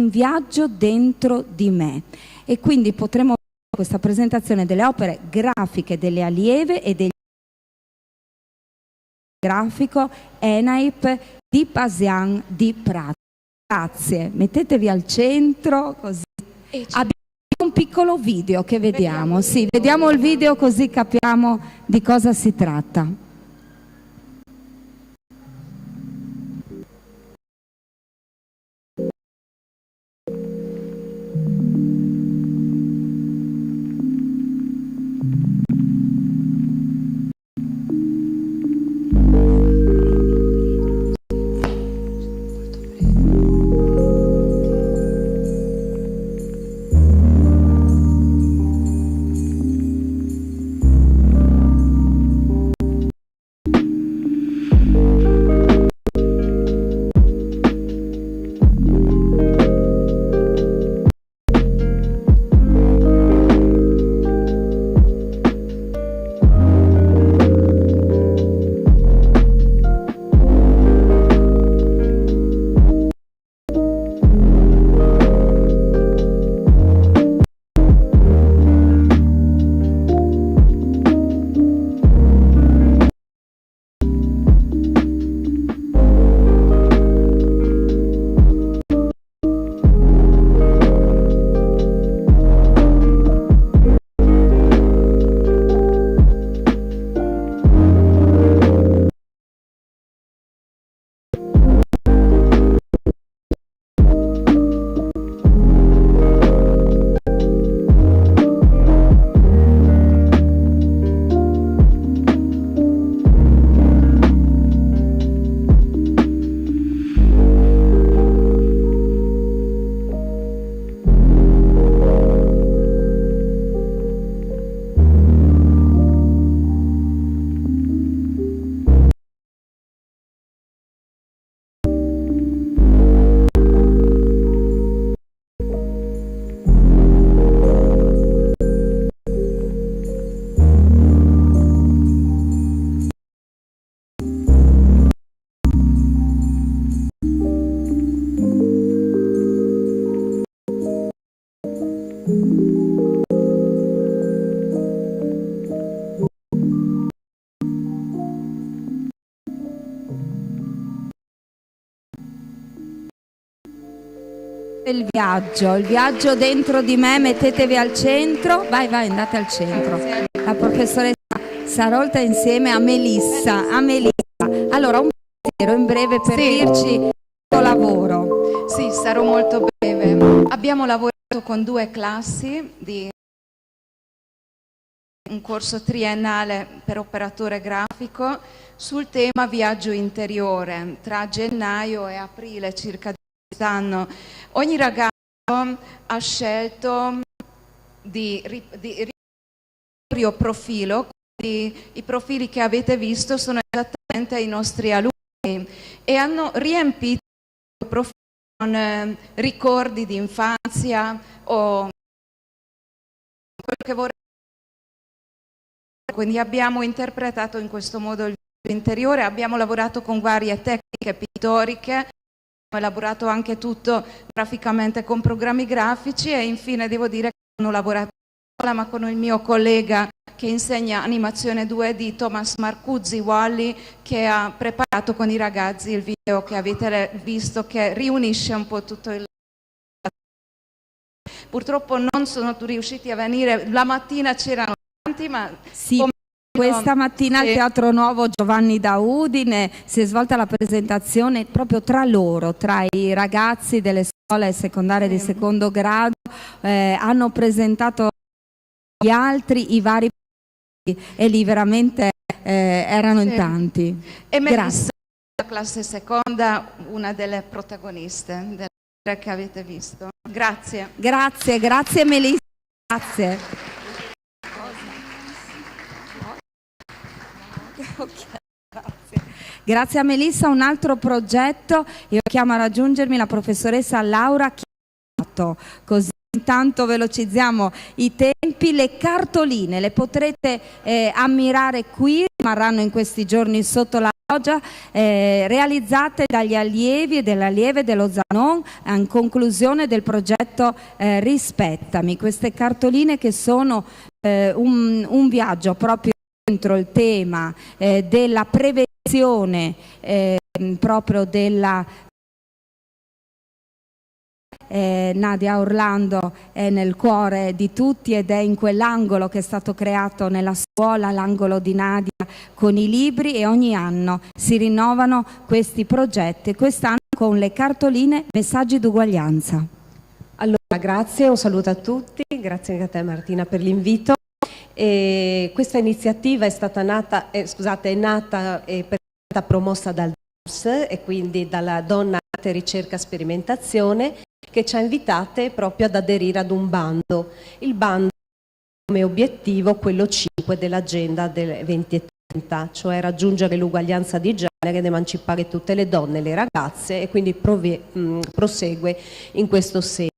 un viaggio dentro di me, e quindi potremo vedere questa presentazione delle opere grafiche delle allieve e del grafico ENAIP di Pasian di Prato. Grazie, mettetevi al centro così. Abbiamo un piccolo video che vediamo. Sì, vediamo il video così capiamo di cosa si tratta. Il viaggio dentro di me, mettetevi al centro, vai andate al centro. La professoressa Sarolta insieme a Melissa. Allora un pensiero in breve per dirci il tuo lavoro. Sì, sarò molto breve. Abbiamo lavorato con 2 classi di un corso triennale per operatore grafico sul tema viaggio interiore tra gennaio e aprile circa di quest'anno. Ogni ragazzo ha scelto di proprio profilo, quindi i profili che avete visto sono esattamente i nostri alunni e hanno riempito il profilo con ricordi di infanzia o quello che vorrei. Quindi abbiamo interpretato in questo modo il viaggio interiore, abbiamo lavorato con varie tecniche pittoriche, abbiamo elaborato anche tutto graficamente con programmi grafici e infine devo dire che non ho lavorato sola ma con il mio collega che insegna animazione 2D, Thomas Marcuzzi Wally, che ha preparato con i ragazzi il video che avete visto che riunisce un po' tutto il... Purtroppo non sono riusciti a venire, la mattina c'erano tanti ma... Sì. Questa mattina al Teatro Nuovo Giovanni da Udine si è svolta la presentazione proprio tra loro, tra i ragazzi delle scuole secondarie di secondo grado, hanno presentato gli altri i vari e lì veramente erano in tanti. E Melissa, la classe seconda, una delle protagoniste del che avete visto. Grazie. Grazie Melissa. Grazie. Grazie a Melissa. Un altro progetto, io chiamo a raggiungermi la professoressa Laura Chiato, così intanto velocizziamo i tempi. Le cartoline le potrete ammirare qui, rimarranno in questi giorni sotto la loggia, realizzate dagli allievi e delle allieve dello Zanon in conclusione del progetto Rispettami. Queste cartoline che sono un viaggio proprio dentro il tema della prevenzione proprio della Nadia Orlando è nel cuore di tutti ed è in quell'angolo che è stato creato nella scuola, l'angolo di Nadia con i libri, e ogni anno si rinnovano questi progetti, quest'anno con le cartoline Messaggi d'uguaglianza. Allora, grazie, un saluto a tutti, grazie anche a te Martina per l'invito. Questa iniziativa è stata nata, è stata promossa dal DARS e quindi dalla Donna Arte Ricerca Sperimentazione, che ci ha invitate proprio ad aderire ad un bando. Il bando ha come obiettivo quello 5 dell'agenda del 2030, cioè raggiungere l'uguaglianza di genere ed emancipare tutte le donne e le ragazze, e quindi prosegue in questo senso.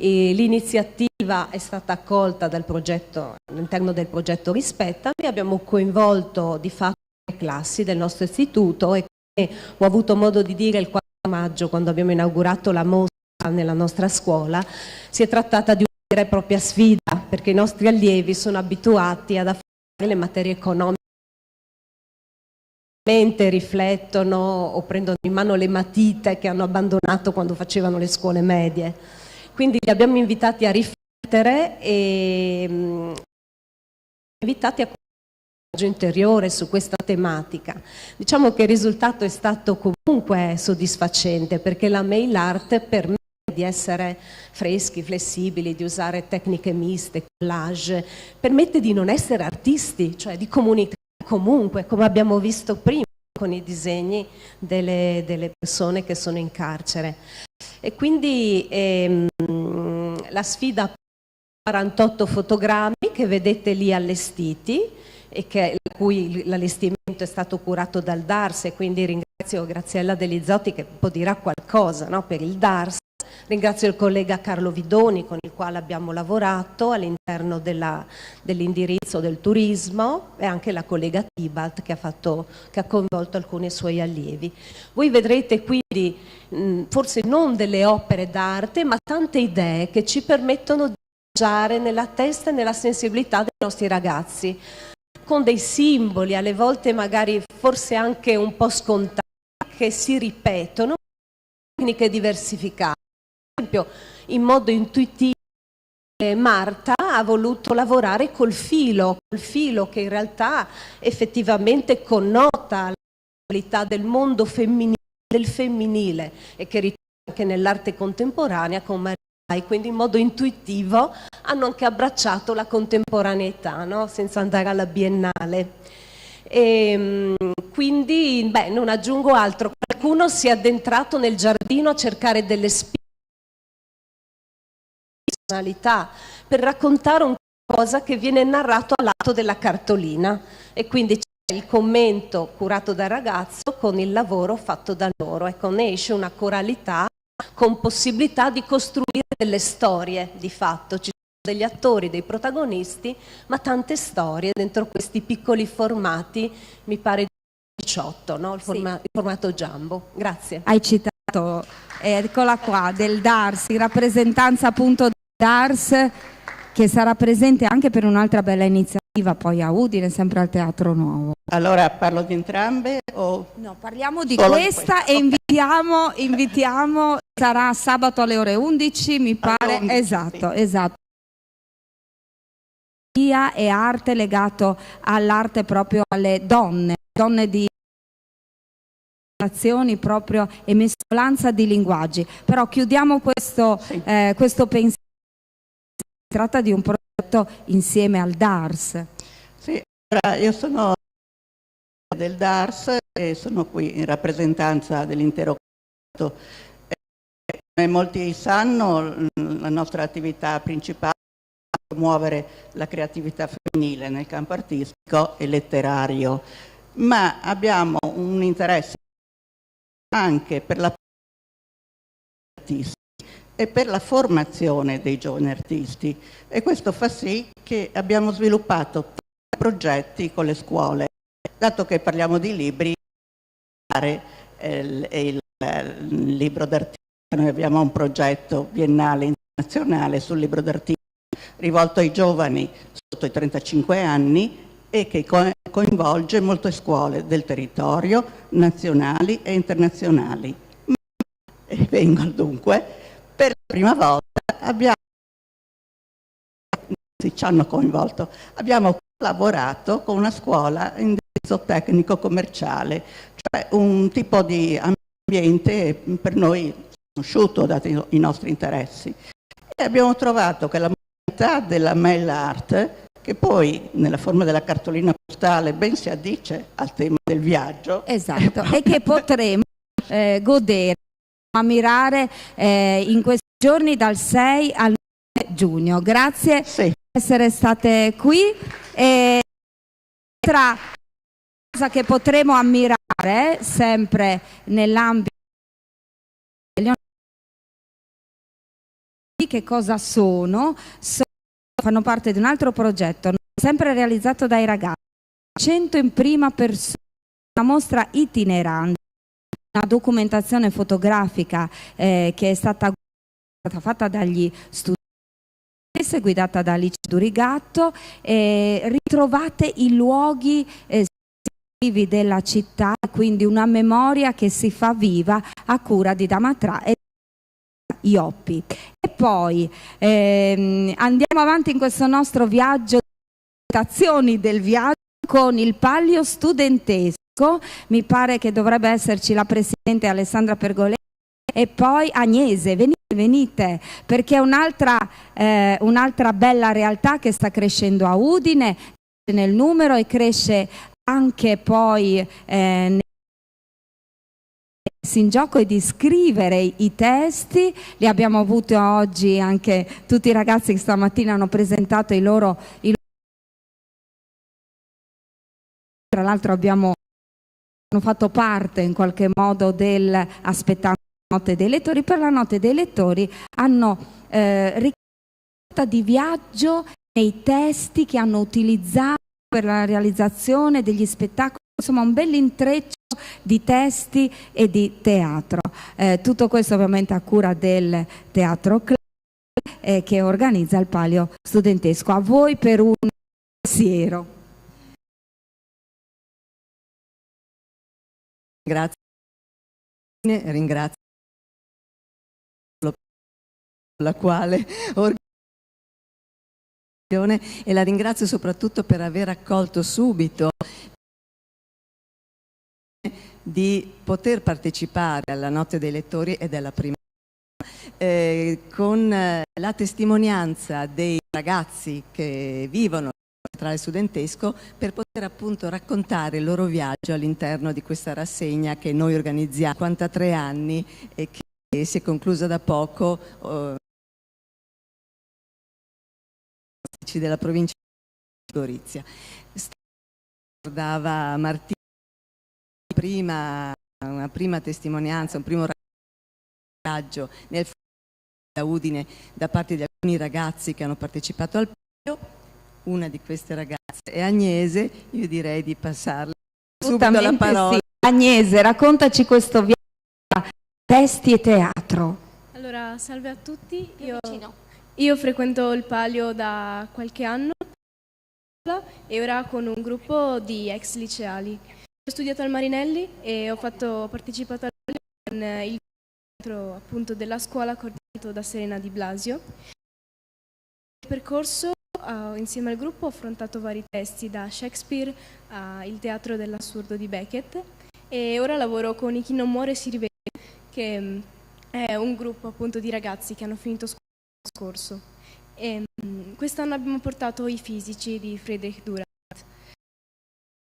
L'iniziativa è stata accolta dal progetto, all'interno del progetto Rispettami. Abbiamo coinvolto di fatto le classi del nostro istituto, e come ho avuto modo di dire il 4 maggio quando abbiamo inaugurato la mostra nella nostra scuola, si è trattata di una vera e propria sfida, perché i nostri allievi sono abituati ad affrontare le materie economiche, riflettono o prendono in mano le matite che hanno abbandonato quando facevano le scuole medie. Quindi li abbiamo invitati a riflettere e invitati a un viaggio interiore su questa tematica. Diciamo che il risultato è stato comunque soddisfacente, perché la mail art permette di essere freschi, flessibili, di usare tecniche miste, collage, permette di non essere artisti, cioè di comunicare comunque, come abbiamo visto prima con i disegni delle persone che sono in carcere. E quindi la sfida ha 48 fotogrammi che vedete lì allestiti, e cui l'allestimento è stato curato dal DARS, e quindi ringrazio Graziella Delizzotti che poi dirà qualcosa, no, per il DARS. Ringrazio il collega Carlo Vidoni con il quale abbiamo lavorato all'interno dell'indirizzo del turismo, e anche la collega Tibalt che ha coinvolto alcuni suoi allievi. Voi vedrete quindi forse non delle opere d'arte, ma tante idee che ci permettono di viaggiare nella testa e nella sensibilità dei nostri ragazzi, con dei simboli, alle volte magari forse anche un po' scontati, che si ripetono, tecniche diversificate. Per esempio, in modo intuitivo, Marta ha voluto lavorare col filo che in realtà effettivamente connota la qualità del mondo femminile, del femminile, e che ritorna anche nell'arte contemporanea con Maria. Quindi in modo intuitivo hanno anche abbracciato la contemporaneità, no? Senza andare alla Biennale. Quindi non aggiungo altro. Qualcuno si è addentrato nel giardino a cercare delle personalità per raccontare un qualcosa che viene narrato al lato della cartolina, e quindi c'è il commento curato dal ragazzo con il lavoro fatto da loro. Ecco, ne esce una coralità con possibilità di costruire delle storie. Di fatto ci sono degli attori, dei protagonisti, ma tante storie dentro questi piccoli formati, mi pare 18, no? Il formato jumbo. Grazie. Hai citato, eccola qua, del DARS, in rappresentanza appunto del DARS, che sarà presente anche per un'altra bella iniziativa poi a Udine, sempre al Teatro Nuovo. Allora parlo di entrambe o... No, parliamo di questa e invitiamo, sarà sabato alle ore 11, mi pare, 11, esatto, sì. Esatto. E arte legato all'arte proprio alle donne di azioni proprio e mescolanza di linguaggi. Però chiudiamo questo pensiero. Si tratta di un progetto insieme al DARS. Sì, io sono del DARS e sono qui in rappresentanza dell'intero progetto. Come molti sanno, la nostra attività principale è promuovere la creatività femminile nel campo artistico e letterario, ma abbiamo un interesse anche per la artisti e per la formazione dei giovani artisti, e questo fa sì che abbiamo sviluppato progetti con le scuole. Dato che parliamo di libri, il libro d'artista, noi abbiamo un progetto biennale internazionale sul libro d'artista rivolto ai giovani sotto i 35 anni e che coinvolge molte scuole del territorio, nazionali e internazionali. E vengo al dunque. Per prima volta ci hanno coinvolto. Abbiamo collaborato con una scuola in indirizzo tecnico commerciale, cioè un tipo di ambiente per noi conosciuto dati i nostri interessi. E abbiamo trovato che la modalità della mail art, che poi nella forma della cartolina postale ben si addice al tema del viaggio. Esatto, e che potremo godere, ammirare in questi giorni dal 6 al 9 giugno. Grazie per essere state qui. Altra cosa che potremo ammirare sempre nell'ambito degli che cosa sono, fanno parte di un altro progetto sempre realizzato dai ragazzi, 100 in prima persona, una mostra itinerante, una documentazione fotografica che è stata fatta dagli studenti, guidata da Alice Durigatto. Ritrovate i luoghi della città, quindi una memoria che si fa viva a cura di Damatra e Ioppi. E poi andiamo avanti in questo nostro viaggio, presentazioni del viaggio con il Palio Studentesco. Mi pare che dovrebbe esserci la presidente Alessandra Pergoletti e poi Agnese. Venite, perché è un'altra bella realtà che sta crescendo a Udine, nel numero, e cresce anche poi in gioco e di scrivere i testi. Li abbiamo avuti oggi anche tutti i ragazzi che stamattina hanno presentato i loro tra l'altro hanno fatto parte in qualche modo del aspettando la notte dei lettori. Per la notte dei lettori hanno ricordato di viaggio nei testi che hanno utilizzato per la realizzazione degli spettacoli, insomma un bell'intreccio di testi e di teatro. Tutto questo ovviamente a cura del Teatro Club che organizza il Palio Studentesco. A voi per un pensiero. Grazie, ringrazio la quale e la ringrazio soprattutto per aver accolto subito di poter partecipare alla Notte dei Lettori, ed è la prima con la testimonianza dei ragazzi che vivono nel teatrale studentesco, per poter appunto raccontare il loro viaggio all'interno di questa rassegna che noi organizziamo 53 anni e che si è conclusa da poco della provincia di Gorizia. Ricordava Martina una prima testimonianza, un primo raggaggio nel da Udine da parte di alcuni ragazzi che hanno partecipato al Palio. Una di queste ragazze è Agnese, io direi di passarle subito la parola. Sì. Agnese, raccontaci questo viaggio testi e teatro. Allora, salve a tutti, io frequento il Palio da qualche anno e ora con un gruppo di ex liceali. Ho studiato al Marinelli e ho partecipato al Palio con il teatro appunto della scuola coordinato da Serena Di Blasio. Nel percorso insieme al gruppo ho affrontato vari testi, da Shakespeare al teatro dell'assurdo di Beckett, e ora lavoro con I Chi non muore si rivede, che è un gruppo appunto di ragazzi che hanno finito scuola l'anno scorso. Quest'anno abbiamo portato I fisici di Friedrich Dürrenmatt.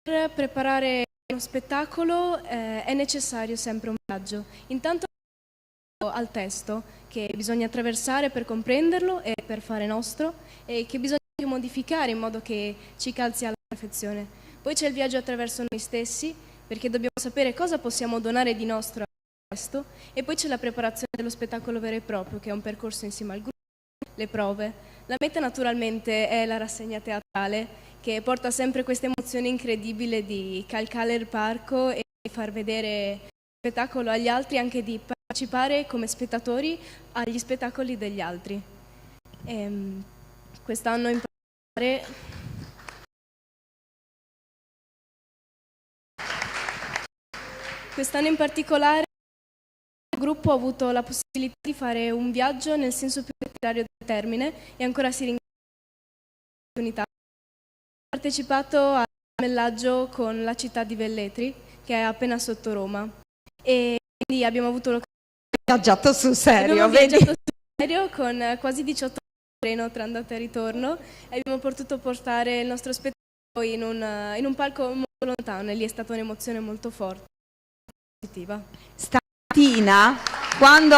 Per preparare uno spettacolo è necessario sempre un viaggio. Intanto al testo che bisogna attraversare per comprenderlo e per fare nostro, e che bisogna anche modificare in modo che ci calzi alla perfezione. Poi c'è il viaggio attraverso noi stessi, perché dobbiamo sapere cosa possiamo donare di nostro a questo, e poi c'è la preparazione dello spettacolo vero e proprio, che è un percorso insieme al gruppo, le prove. La meta naturalmente è la rassegna teatrale, che porta sempre questa emozione incredibile di calcare il palco e far vedere il spettacolo agli altri, anche di partecipare come spettatori agli spettacoli degli altri. Quest'anno in particolare gruppo ho avuto la possibilità di fare un viaggio nel senso più letterario del termine e ancora si ringrazia per l'opportunità. Ho partecipato al gemellaggio con la città di Velletri, che è appena sotto Roma, e quindi abbiamo avuto l'occasione. Viaggiato sul serio, Abbiamo vedi? viaggiato sul serio con quasi 18 ore di treno tra andata e ritorno e abbiamo potuto portare il nostro spettacolo in un palco molto lontano e lì è stata un'emozione molto forte, positiva. Stamattina, quando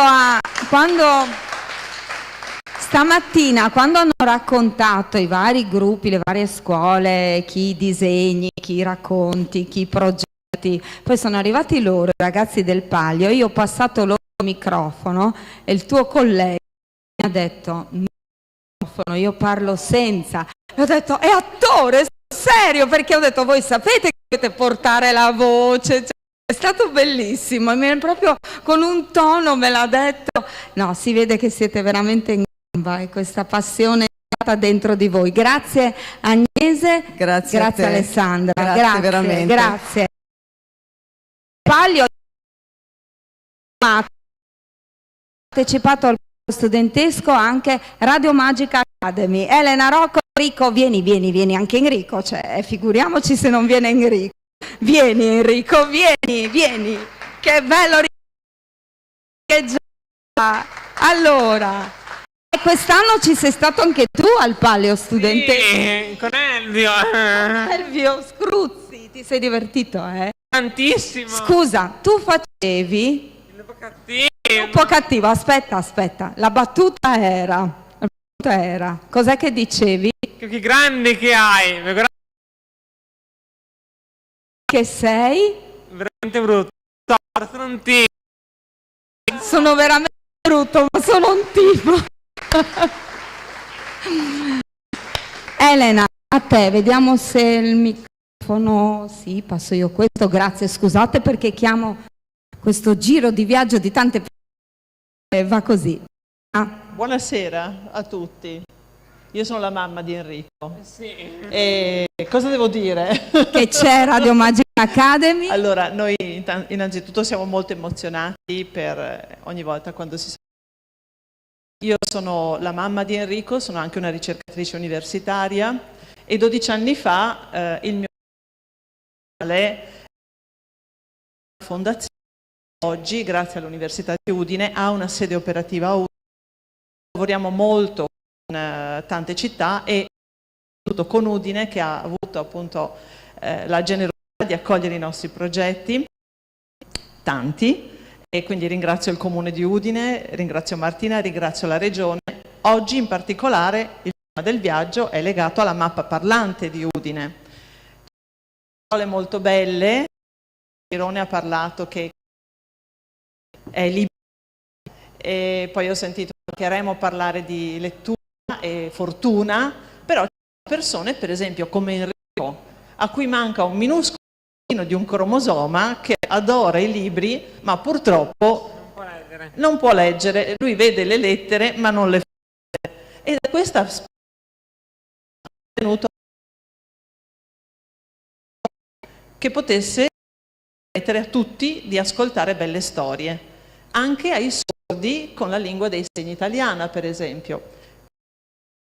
hanno raccontato i vari gruppi, le varie scuole, chi disegni, chi racconti, chi progetti, poi sono arrivati loro, i ragazzi del Palio, io ho passato loro il microfono e il tuo collega mi ha detto microfono, io parlo senza. E ho detto è attore, serio, perché ho detto voi sapete che dovete portare la voce, cioè, è stato bellissimo, proprio con un tono me l'ha detto. No, si vede che siete veramente in gamba e questa passione è stata dentro di voi. Grazie Agnese, grazie Alessandra, grazie veramente. Grazie. Palio ha partecipato al studentesco anche Radio Magica Academy. Elena Rocco, Enrico, vieni anche Enrico, cioè figuriamoci se non viene Enrico. Vieni Enrico, vieni, che bello che già. Allora, quest'anno ci sei stato anche tu al Palio Studentesco? Sì, con Elvio. Elvio Scruzzi, ti sei divertito, Tantissimo. Scusa, tu facevi? Un po' cattivo. Un po' cattivo, aspetta, la battuta era, cos'è che dicevi? Che grande che hai, Che sei? veramente brutto, sono un tipo. Sono veramente brutto, ma sono un tipo. Elena, a te, vediamo se il microfono... Sì, passo io questo, grazie, scusate perché chiamo questo giro di viaggio di tante persone, va così. Buonasera a tutti. Io sono la mamma di Enrico. Sì. E cosa devo dire? Che c'è Radio Magic Academy. Allora, noi innanzitutto siamo molto emozionati per ogni volta quando si... Io sono la mamma di Enrico, sono anche una ricercatrice universitaria e 12 anni fa il mio fondazione oggi, grazie all'Università di Udine, ha una sede operativa a Udine. Lavoriamo molto con tante città e soprattutto con Udine, che ha avuto appunto la generosità di accogliere i nostri progetti, tanti, e quindi ringrazio il Comune di Udine, ringrazio Martina, ringrazio la Regione. Oggi in particolare il tema del viaggio è legato alla mappa parlante di Udine. Parole molto belle, Irone ha parlato che è libero, e poi ho sentito anche Remo parlare di lettura e fortuna, però ci sono persone, per esempio come Enrico, a cui manca un minuscolo di un cromosoma, che adora i libri, ma purtroppo non può leggere. Lui vede le lettere ma non le fa. E da questa è venuto che potesse permettere a tutti di ascoltare belle storie, anche ai sordi con la lingua dei segni italiana, per esempio.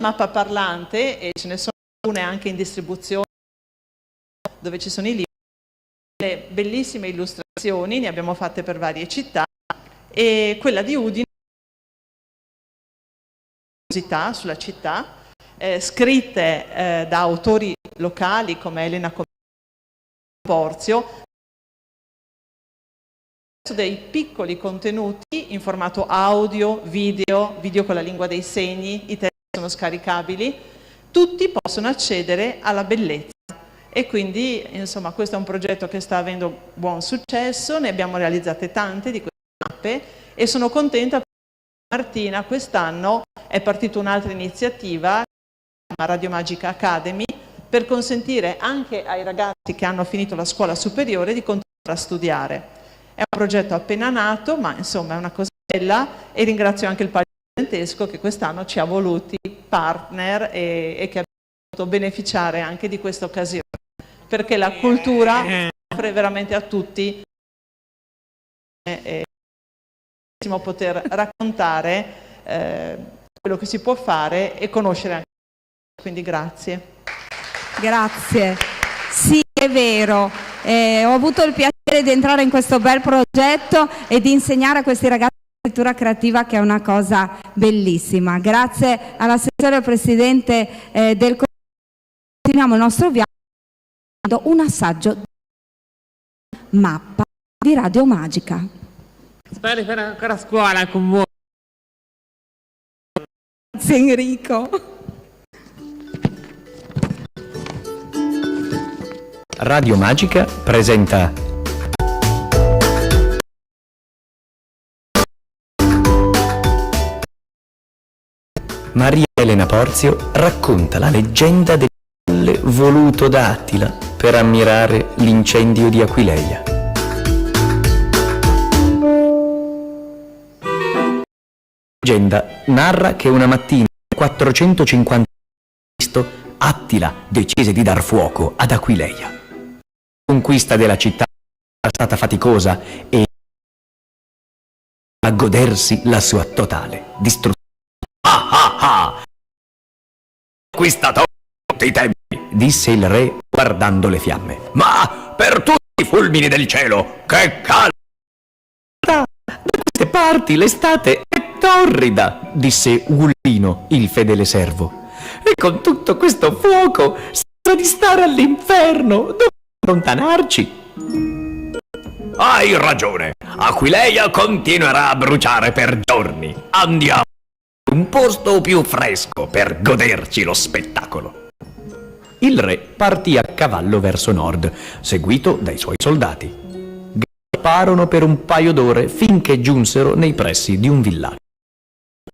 Mappa parlante, e ce ne sono alcune anche in distribuzione dove ci sono i libri, le bellissime illustrazioni, ne abbiamo fatte per varie città, e quella di Udine sulla città, scritte da autori locali come Elena Porzio, dei piccoli contenuti in formato audio, video con la lingua dei segni, i testi sono scaricabili, tutti possono accedere alla bellezza. E quindi, insomma, questo è un progetto che sta avendo buon successo, ne abbiamo realizzate tante di queste mappe e sono contenta perché Martina quest'anno è partita un'altra iniziativa, Radio Magica Academy, per consentire anche ai ragazzi che hanno finito la scuola superiore di continuare a studiare. È un progetto appena nato, ma insomma è una cosa bella, e ringrazio anche il Palio Studentesco che quest'anno ci ha voluti partner e che ha potuto beneficiare anche di questa occasione, perché la cultura offre veramente a tutti poter raccontare quello che si può fare e conoscere anche. Quindi grazie. Grazie. Sì, è vero. Ho avuto il piacere di entrare in questo bel progetto e di insegnare a questi ragazzi scrittura creativa, che è una cosa bellissima. Grazie all'assessore presidente del Consiglio. Continuiamo il nostro viaggio con un assaggio di mappa di Radio Magica. Spero di fare ancora scuola con voi. Grazie Enrico. Radio Magica presenta Maria Elena Porzio racconta la leggenda del colle voluto da Attila per ammirare l'incendio di Aquileia. La leggenda narra che una mattina nel 450 a.C. Attila decise di dar fuoco ad Aquileia. La conquista della città era stata faticosa e a godersi la sua totale distruzione. Conquistato tutti i tempi, disse il re guardando le fiamme. Ma per tutti i fulmini del cielo, che calda! Da queste parti l'estate è torrida, disse Uldino, il fedele servo. E con tutto questo fuoco sembra di stare all'inferno, dobbiamo allontanarci. Hai ragione, Aquileia continuerà a bruciare per giorni. Andiamo a un posto più fresco per goderci lo spettacolo. Il re partì a cavallo verso nord, seguito dai suoi soldati. Galopparono per un paio d'ore finché giunsero nei pressi di un villaggio.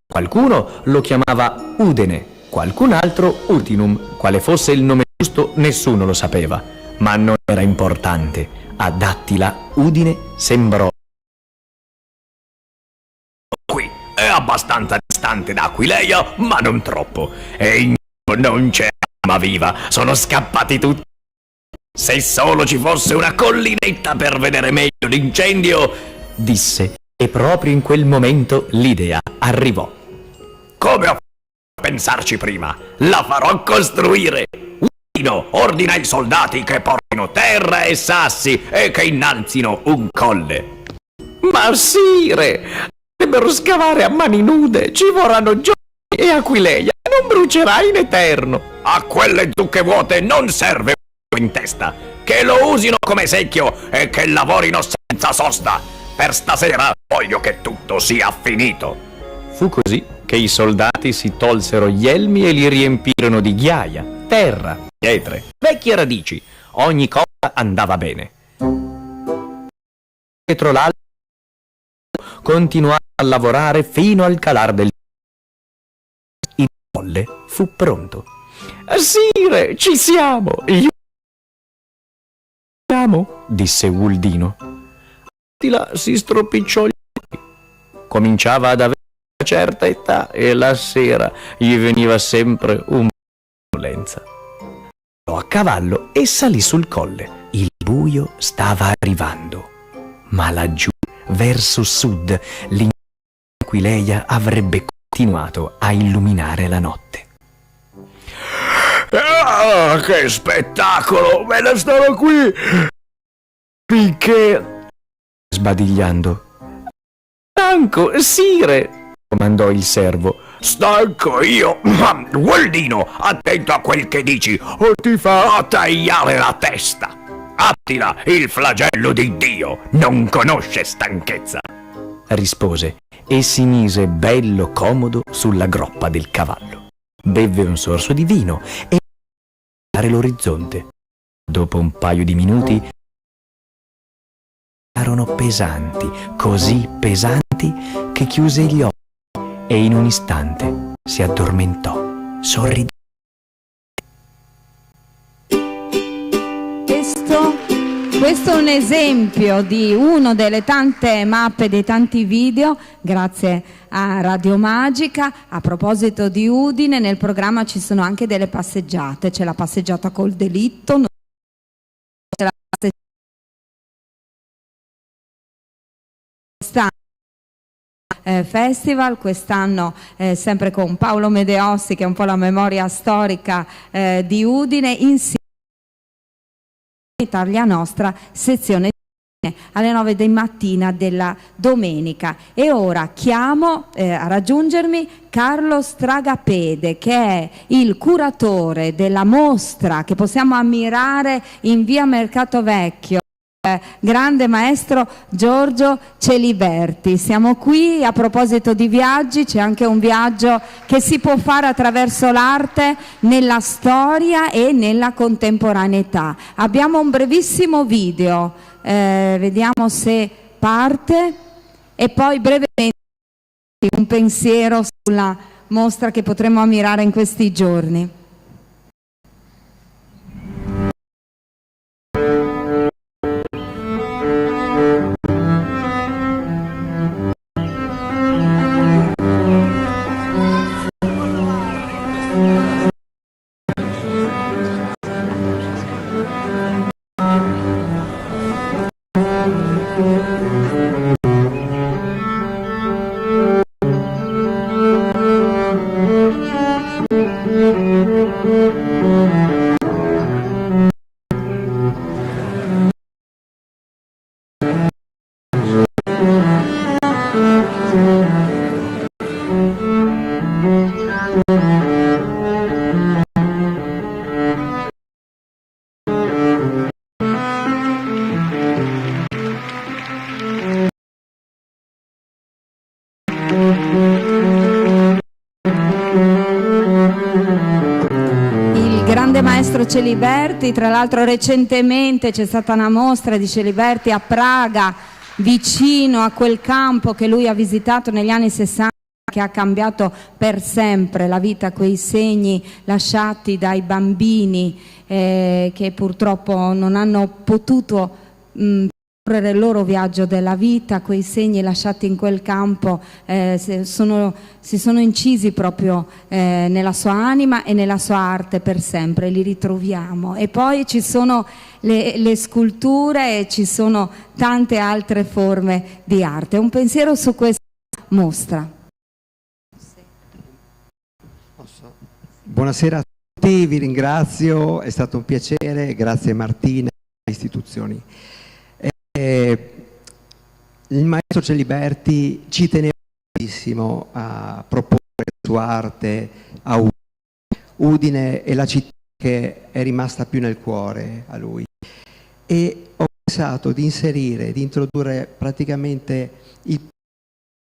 Qualcuno lo chiamava Udine, qualcun altro Utinum. Quale fosse il nome giusto nessuno lo sapeva, ma non era importante. Ad Attila Udine sembrò. Qui è abbastanza distante da Aquileia, ma non troppo. E in non c'è anima viva, sono scappati tutti. Se solo ci fosse una collinetta per vedere meglio l'incendio, disse, e proprio in quel momento l'idea arrivò. Come ho fatto a pensarci prima? La farò costruire. Udino ordina ai soldati che portino terra e sassi e che innalzino un colle. Ma sire, dovrebbero scavare a mani nude, ci vorranno giorni e Aquileia non brucerà in eterno. A quelle zucche vuote non serve un in testa, che lo usino come secchio e che lavorino senza sosta. Per stasera voglio che tutto sia finito. Fu così che i soldati si tolsero gli elmi e li riempirono di ghiaia, terra, pietre, vecchie radici. Ogni cosa andava bene. Dietro l'altro continuarono a lavorare fino al calar del il colle fu pronto. Sire, ci siamo! Disse Uldino. Attila si stropicciò gli occhi. Cominciava ad avere una certa età e la sera gli veniva sempre un po' di violenza. A cavallo e salì sul colle. Il buio stava arrivando, ma laggiù, verso sud, l'Aquileia avrebbe continuato a illuminare la notte. Ah, che spettacolo! Me ne starò qui finché... Sbadigliando. Stanco, sire! Comandò il servo. Stanco io? Uldino, attento a quel che dici o ti farò tagliare la testa. Attila, il flagello di Dio, non conosce stanchezza. Rispose e si mise bello comodo sulla groppa del cavallo. Bevve un sorso di vino e guardare l'orizzonte. Dopo un paio di minuti erano pesanti, così pesanti che chiuse gli occhi e in un istante si addormentò, sorridendo. Questo è un esempio di una delle tante mappe, dei tanti video, grazie a Radio Magica. A proposito di Udine, nel programma ci sono anche delle passeggiate, c'è la passeggiata col delitto, c'è la passeggiata Festival, quest'anno sempre con Paolo Medeossi, che è un po' la memoria storica di Udine, insieme Italia Nostra, sezione alle 9 di mattina della domenica. E ora chiamo a raggiungermi Carlo Stragapede, che è il curatore della mostra che possiamo ammirare in via Mercato Vecchio, grande maestro Giorgio Celiberti. Siamo qui a proposito di viaggi, c'è anche un viaggio che si può fare attraverso l'arte nella storia e nella contemporaneità. Abbiamo un brevissimo video, vediamo se parte, e poi brevemente un pensiero sulla mostra che potremo ammirare in questi giorni. Celiberti, tra l'altro recentemente c'è stata una mostra di Celiberti a Praga, vicino a quel campo che lui ha visitato negli anni 60, che ha cambiato per sempre la vita, quei segni lasciati dai bambini che purtroppo non hanno potuto correre il loro viaggio della vita. Quei segni lasciati in quel campo si sono incisi proprio nella sua anima e nella sua arte per sempre, li ritroviamo. E poi ci sono le sculture e ci sono tante altre forme di arte. Un pensiero su questa mostra. Buonasera a tutti, vi ringrazio, è stato un piacere, grazie Martina e alle istituzioni. Il maestro Celiberti ci teneva moltissimo a proporre la sua arte a Udine. Udine è la città che è rimasta più nel cuore a lui, e ho pensato di inserire, di introdurre praticamente il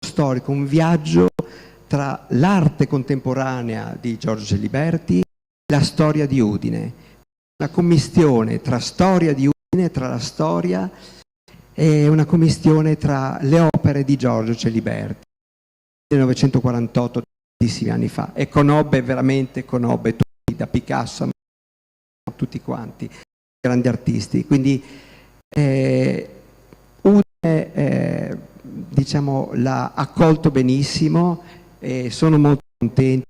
storico, un viaggio tra l'arte contemporanea di Giorgio Celiberti e la storia di Udine, la commistione tra storia di Udine, tra la storia, è una commistione tra le opere di Giorgio Celiberti, 1948, tantissimi anni fa, e conobbe tutti, da Picasso a tutti quanti, grandi artisti. Quindi Udine diciamo, l'ha accolto benissimo e sono molto contento.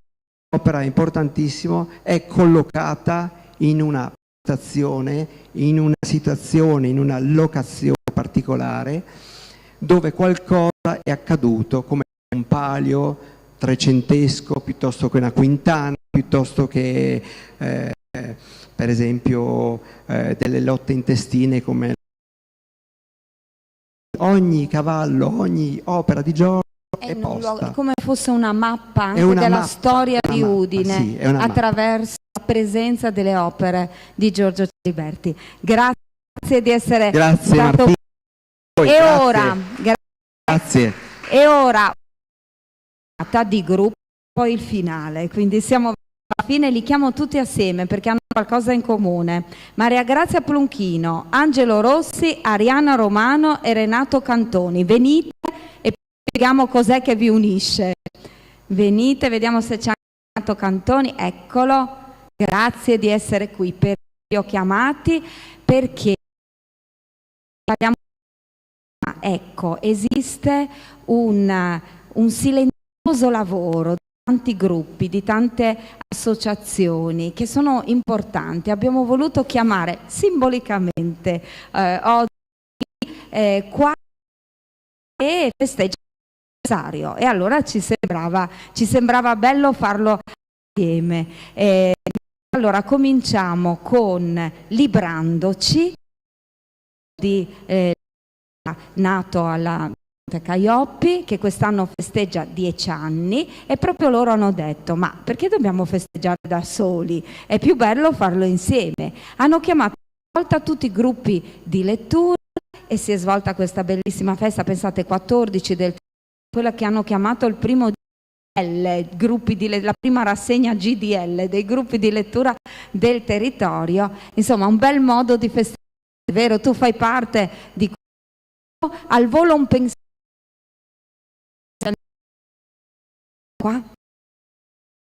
L'opera è importantissima, è collocata in una stazione, in una situazione, in una locazione particolare, dove qualcosa è accaduto, come un palio trecentesco, piuttosto che una quintana, piuttosto che per esempio delle lotte intestine, come ogni cavallo, ogni opera di Giorgio è posta. Come fosse una mappa anche della mappa, storia di Udine, sì, attraverso la presenza delle opere di Giorgio Celiberti. Grazie di essere Grazie stato... Martina. E Grazie. ora, Grazie. E ora di gruppo, poi il finale, quindi siamo alla fine, li chiamo tutti assieme perché hanno qualcosa in comune. Maria Grazia Plunchino, Angelo Rossi, Ariana Romano e Renato Cantoni. Venite e spieghiamo cos'è che vi unisce. Venite, vediamo se c'è Renato Cantoni, eccolo. Grazie di essere qui. Per vi ho chiamati perché parliamo. Ecco, esiste un silenzioso lavoro di tanti gruppi, di tante associazioni che sono importanti. Abbiamo voluto chiamare simbolicamente oggi qua e festeggiare E allora ci sembrava bello farlo insieme. Allora cominciamo con Librandoci, nato alla Caioppi, che quest'anno festeggia 10 anni, e proprio loro hanno detto: ma perché dobbiamo festeggiare da soli? È più bello farlo insieme. Hanno chiamato una volta tutti i gruppi di lettura e si è svolta questa bellissima festa, pensate 14 del quella che hanno chiamato il primo GDL, la prima rassegna GDL dei gruppi di lettura del territorio. Insomma, un bel modo di festeggiare, vero? Tu fai parte di questo. Al volo un pensiero qua?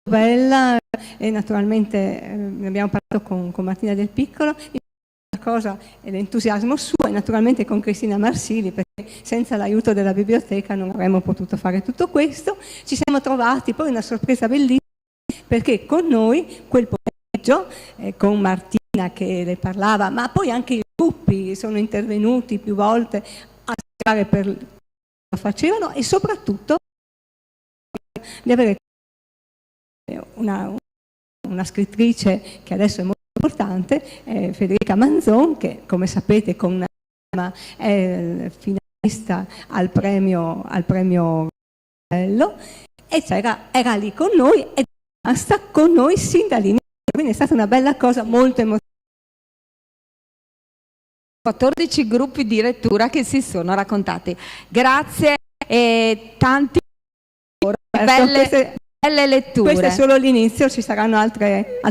Bella, e naturalmente ne abbiamo parlato con Martina Del Piccolo. Cosa è l'entusiasmo suo, e naturalmente con Cristina Marsili, perché senza l'aiuto della biblioteca non avremmo potuto fare tutto questo. Ci siamo trovati poi una sorpresa bellissima, perché con noi quel pomeriggio, con Martina che le parlava, ma poi anche i gruppi sono intervenuti più volte a spiegare per cosa facevano, e soprattutto di avere una scrittrice che adesso è molto importante, Federica Manzon, che come sapete con una è finalista al premio Bello, e era lì con noi ed è rimasta con noi sin dall'inizio, quindi è stata una bella cosa, molto emozionante. 14 gruppi di lettura che si sono raccontati. Grazie e tanti belle letture. Questo è solo l'inizio, ci saranno altre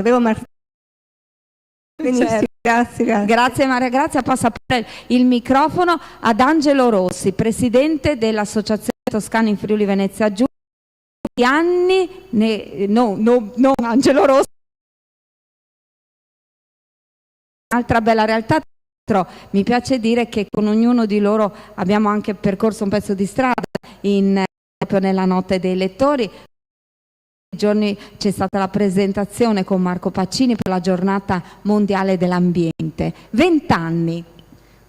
vero Martina? Certo. Grazie Maria Grazia. Passa il microfono ad Angelo Rossi, presidente dell'Associazione Toscana in Friuli Venezia Giulia. No, Angelo Rossi. Un'altra bella realtà. Mi piace dire che con ognuno di loro abbiamo anche percorso un pezzo di strada proprio nella notte dei lettori. Giorni c'è stata la presentazione con Marco Pacini per la giornata mondiale dell'ambiente. 20 anni.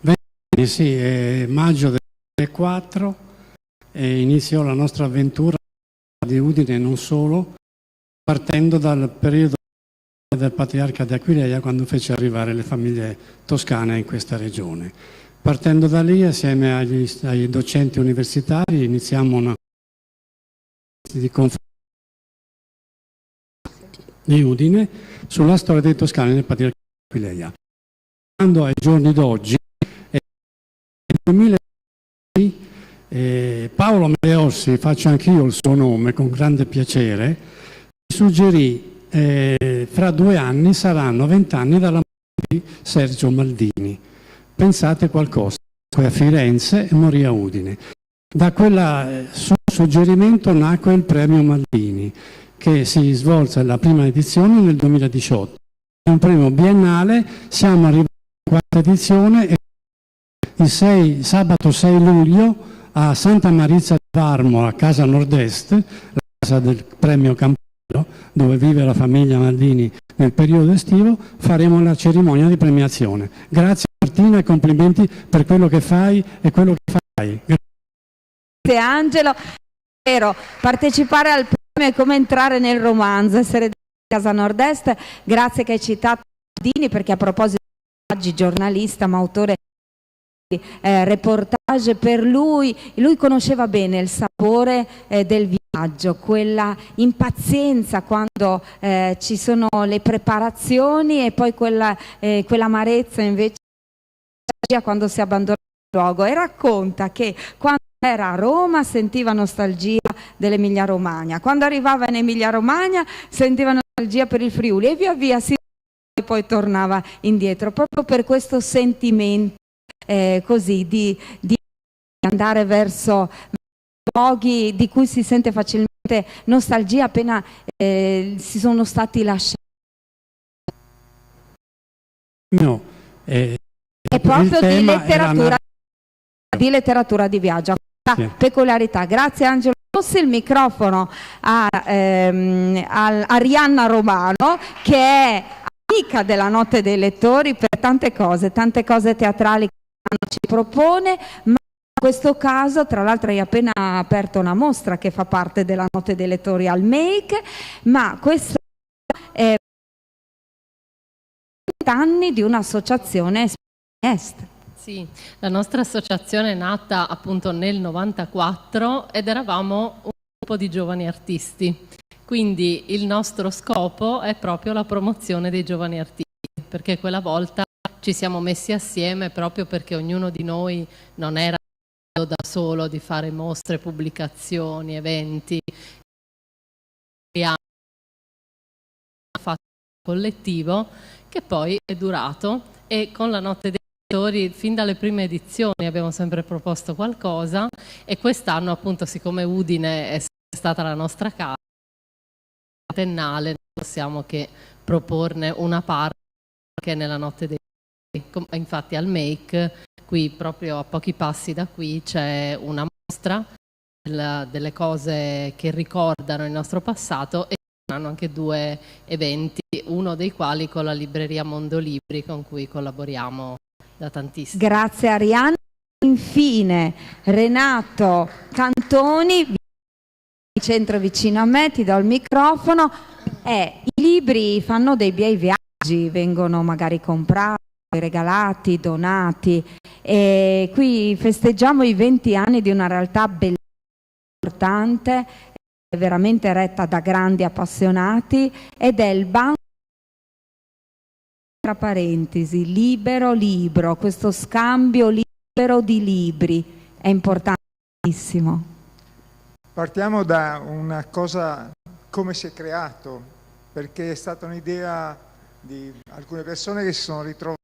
20 anni, sì, è maggio del 2004 e iniziò la nostra avventura di Udine, non solo, partendo dal periodo del patriarca di Aquileia, quando fece arrivare le famiglie toscane in questa regione. Partendo da lì, assieme ai docenti universitari, iniziamo una di conferenza di Udine sulla storia dei toscani nel patriarcato di Aquileia. Quando ai giorni d'oggi, nel 2006, Paolo Meleossi, faccio anch'io il suo nome con grande piacere, mi suggerì fra 2 anni saranno 20 anni dalla morte di Sergio Maldini. Pensate qualcosa, a Firenze e morì a Udine. Da quel suo suggerimento nacque il premio Maldini, che si svolse la prima edizione nel 2018. È un premio biennale, siamo arrivati alla 4ª edizione e sabato 6 luglio a Santa Marizia di Varmo, a Casa Nord-Est, la casa del premio Campello, dove vive la famiglia Maldini nel periodo estivo, faremo la cerimonia di premiazione. Grazie Martina e complimenti per quello che fai e quello che fai. Grazie Angelo. Vero, partecipare al premio è come entrare nel romanzo, essere di Casa Nord-Est. Grazie che hai citato Maldini, perché a proposito di oggi giornalista ma autore di reportage, per lui conosceva bene il sapore del viaggio, quella impazienza quando ci sono le preparazioni e poi quell'amarezza invece quando si abbandona il luogo, e racconta che quando era a Roma sentiva nostalgia dell'Emilia Romagna, quando arrivava in Emilia Romagna sentiva nostalgia per il Friuli e via via e poi tornava indietro, proprio per questo sentimento così di andare verso luoghi di cui si sente facilmente nostalgia appena si sono stati lasciati. No, è proprio di letteratura di viaggio. Sì. Peculiarità. Grazie Angelo Rossi. Il microfono a Arianna Romano, che è amica della Notte dei Lettori per tante cose teatrali che ci propone, ma questo caso, tra l'altro hai appena aperto una mostra che fa parte della notte dei lettori al Make, ma questo è 20 anni di un'associazione Est. Sì, la nostra associazione è nata appunto nel 94 ed eravamo un gruppo di giovani artisti, quindi il nostro scopo è proprio la promozione dei giovani artisti, perché quella volta ci siamo messi assieme proprio perché ognuno di noi non era da solo di fare mostre, pubblicazioni, eventi. Abbiamo fatto un collettivo che poi è durato e con la notte dei lettori fin dalle prime edizioni abbiamo sempre proposto qualcosa e quest'anno appunto siccome Udine è stata la nostra casa biennale non possiamo che proporne una parte che è nella notte dei lettori. Infatti al Make qui proprio a pochi passi da qui c'è una mostra delle cose che ricordano il nostro passato e hanno anche 2 eventi, uno dei quali con la libreria Mondolibri con cui collaboriamo da tantissimo. Grazie Arianna. Infine Renato Cantoni, in centro vicino a me, ti do il microfono. I libri fanno dei bei viaggi, vengono magari comprati, regalati, donati e qui festeggiamo i 20 anni di una realtà bellissima, importante, veramente retta da grandi appassionati ed è il banco tra parentesi libero libro, questo scambio libero di libri è importantissimo. Partiamo da una cosa, come si è creato, perché è stata un'idea di alcune persone che si sono ritrovate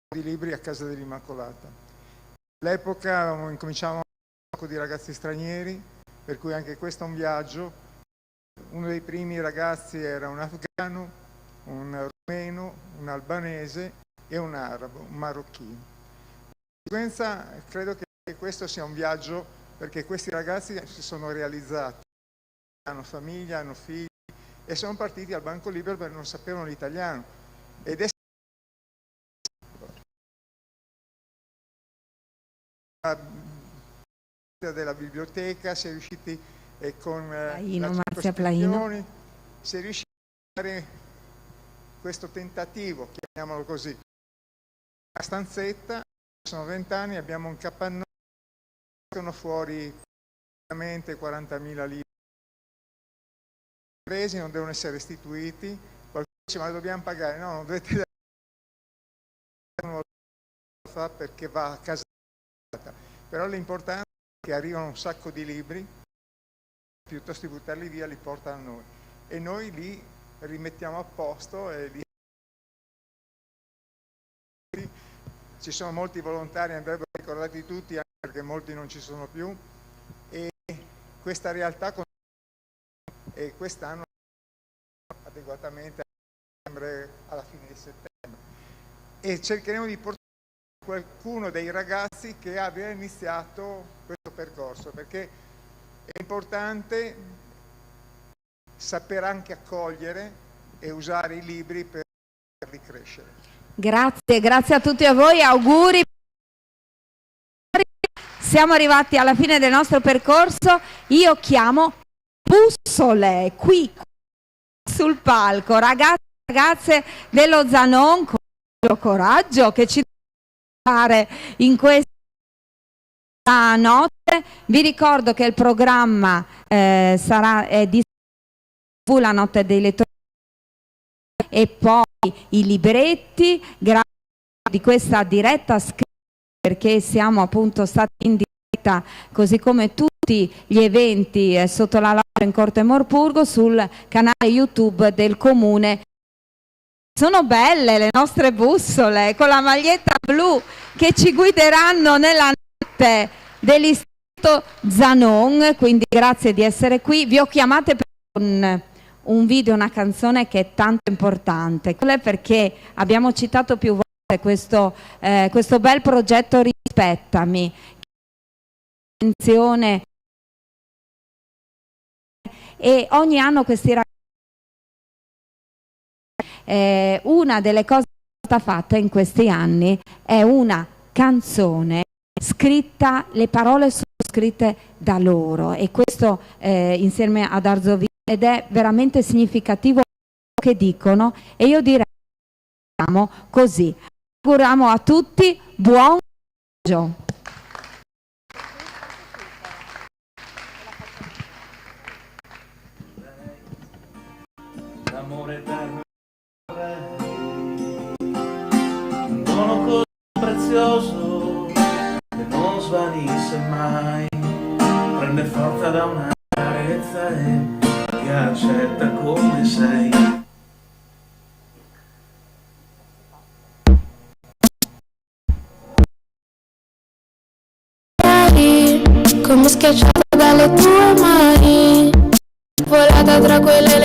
di libri a casa dell'Immacolata. All'epoca incominciavamo un sacco di ragazzi stranieri, per cui anche questo è un viaggio. Uno dei primi ragazzi era un afgano, un rumeno, un albanese e un arabo, un marocchino. Di conseguenza credo che questo sia un viaggio perché questi ragazzi si sono realizzati, hanno famiglia, hanno figli e sono partiti al banco libero perché non sapevano l'italiano. Ed è della biblioteca, si è riusciti con Marzia Plaino, si è riusciti a fare questo tentativo, chiamiamolo così. Una stanzetta, sono 20 anni, abbiamo un capannone, sono fuori praticamente 40.000 lire presi, non devono essere restituiti. Qualcuno dice ma dobbiamo pagare, no, non dovete dare, non lo fa perché va a casa. Però l'importante è che arrivano un sacco di libri, piuttosto di buttarli via li portano a noi e noi li rimettiamo a posto e li... Ci sono molti volontari, andrebbero ricordati tutti anche perché molti non ci sono più e questa realtà e quest'anno adeguatamente alla fine di settembre e cercheremo di portare qualcuno dei ragazzi che abbia iniziato questo percorso perché è importante saper anche accogliere e usare i libri per farli crescere. Grazie a tutti a voi, auguri. Siamo arrivati alla fine del nostro percorso, io chiamo Bussole qui sul palco, ragazzi e ragazze dello Zanon, coraggio che ci fare in questa notte. Vi ricordo che il programma è di la notte dei lettori e poi i libretti, grazie di questa diretta scritta perché siamo appunto stati in diretta così come tutti gli eventi sotto la laurea in Corte Morpurgo sul canale YouTube del Comune. Sono belle le nostre bussole con la maglietta blu che ci guideranno nella notte dell'Istituto Zanon, quindi grazie di essere qui. Vi ho chiamate per un video, una canzone che è tanto importante, perché abbiamo citato più volte questo bel progetto Rispettami, attenzione, e ogni anno questi ragazzi una delle cose che è stata fatta in questi anni è una canzone scritta, le parole sono scritte da loro, e questo insieme ad Arzovini, ed è veramente significativo che dicono, e io direi così. Auguriamo a tutti buon viaggio. L'amore eterno un dono così prezioso che non svanisse mai, prende forza da una carezza e ti accetta come sei. Come schiacciata dalle tue mani, volata tra quelle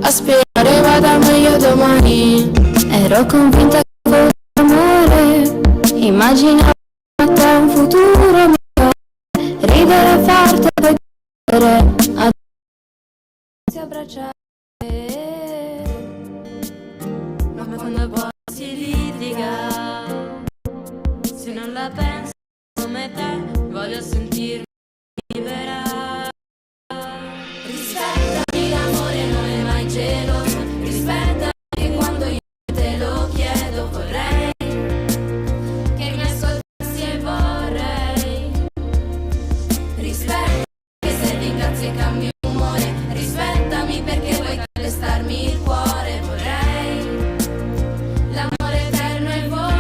a spiegare vada meglio domani. Ero convinta che fosse amore, immaginavo a te un futuro migliore, ridere forte e vedere a te abbracciare. Ma quando poi si litiga, se non la penso come te, voglio sentirmi libera. Rispettami, l'amore non è mai geloso, rispettami che quando io te lo chiedo vorrei che mi ascoltassi e vorrei. Rispettami che se ti incazzi e cambi umore, rispettami perché vuoi calpestarmi il cuore, vorrei l'amore eterno e vorrei.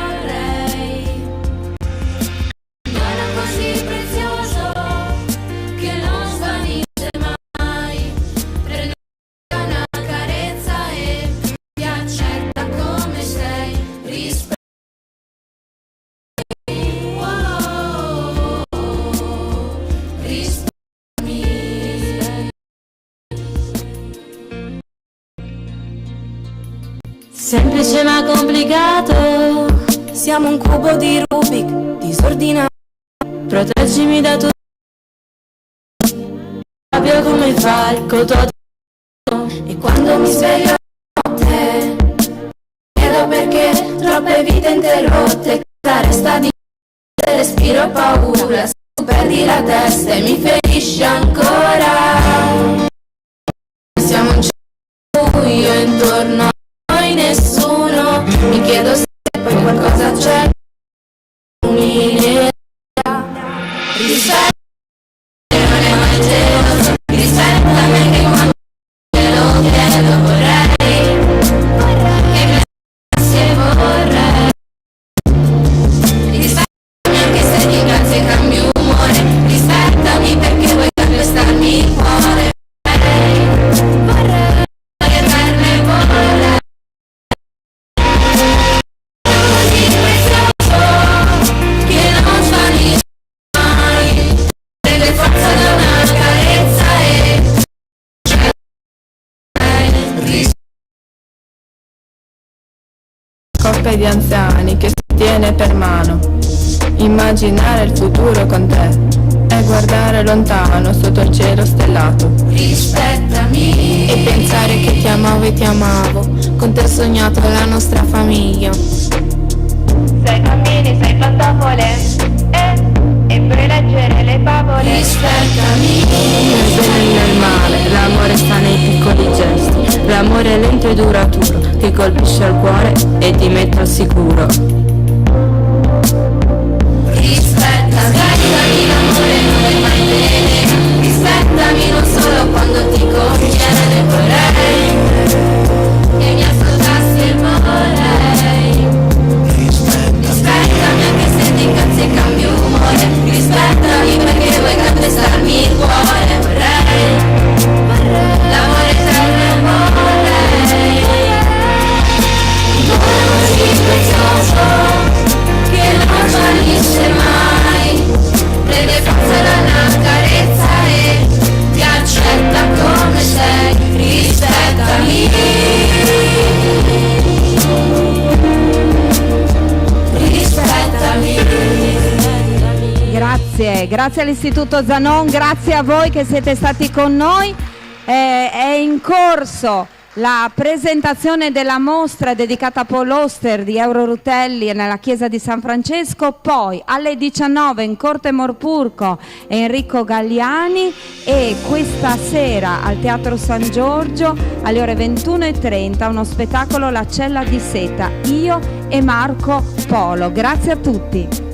Così prezioso che non svanisce mai, prende una carezza e ti accetta come sei, rispettami, rispettami. Semplice ma complicato, siamo un cubo di Rubik, disordinato. Proteggimi da tutto, sappio come fai il coto. E quando mi sveglio a notte, chiedo perché troppe vite interrotte. Cosa resta di te, respiro paura, se tu perdi la testa e mi ferisci ancora. Siamo un cielo buio intorno a noi nessuno, mi chiedo se poi qualcosa c'è. Rispettami, non è mai geloso, rispettami anche quando te lo chiedo, vorrei che mi ascoltassi e vorrei. Rispettami anche se ti incazzi e cambi umore, rispettami perché vuoi calpestarmi il cuore, vorrei eterno e vorrei. Così prezioso che non svanisce mai, prende forza da una carezza e coppia di anziani che si tiene per mano, immaginare il futuro con te e guardare lontano sotto il cielo stellato. Rispettami e pensare che ti amavo e ti amavo, con te ho sognato la nostra famiglia. Sei bambini, sei pantofole e puoi leggere le favole. Rispettami. Nel bene e nel male, l'amore sta nei piccoli gesti, l'amore è lento e duraturo, ti colpisce al cuore e ti mette al sicuro. Rispettami, l'amore non è mai bene, rispettami non solo quando ti conviene, vorrei che mi ascoltassi e vorrei. Rispettami anche se ti incazzi e cambi umore, rispettami perché vuoi calpestarmi il cuore, vorrei l'amore eterno e vorrei. Così prezioso che non svanisce mai, prende forza da una carezza e ti accetta come sei, rispettami. Grazie all'Istituto Zanon, grazie a voi che siete stati con noi. È in corso la presentazione della mostra dedicata a Paul Auster di Eurorutelli nella chiesa di San Francesco, poi alle 19 in Corte Morpurgo Enrico Galliani, e questa sera al Teatro San Giorgio alle ore 21:30 uno spettacolo La Cella di Seta, io e Marco Polo. Grazie a tutti.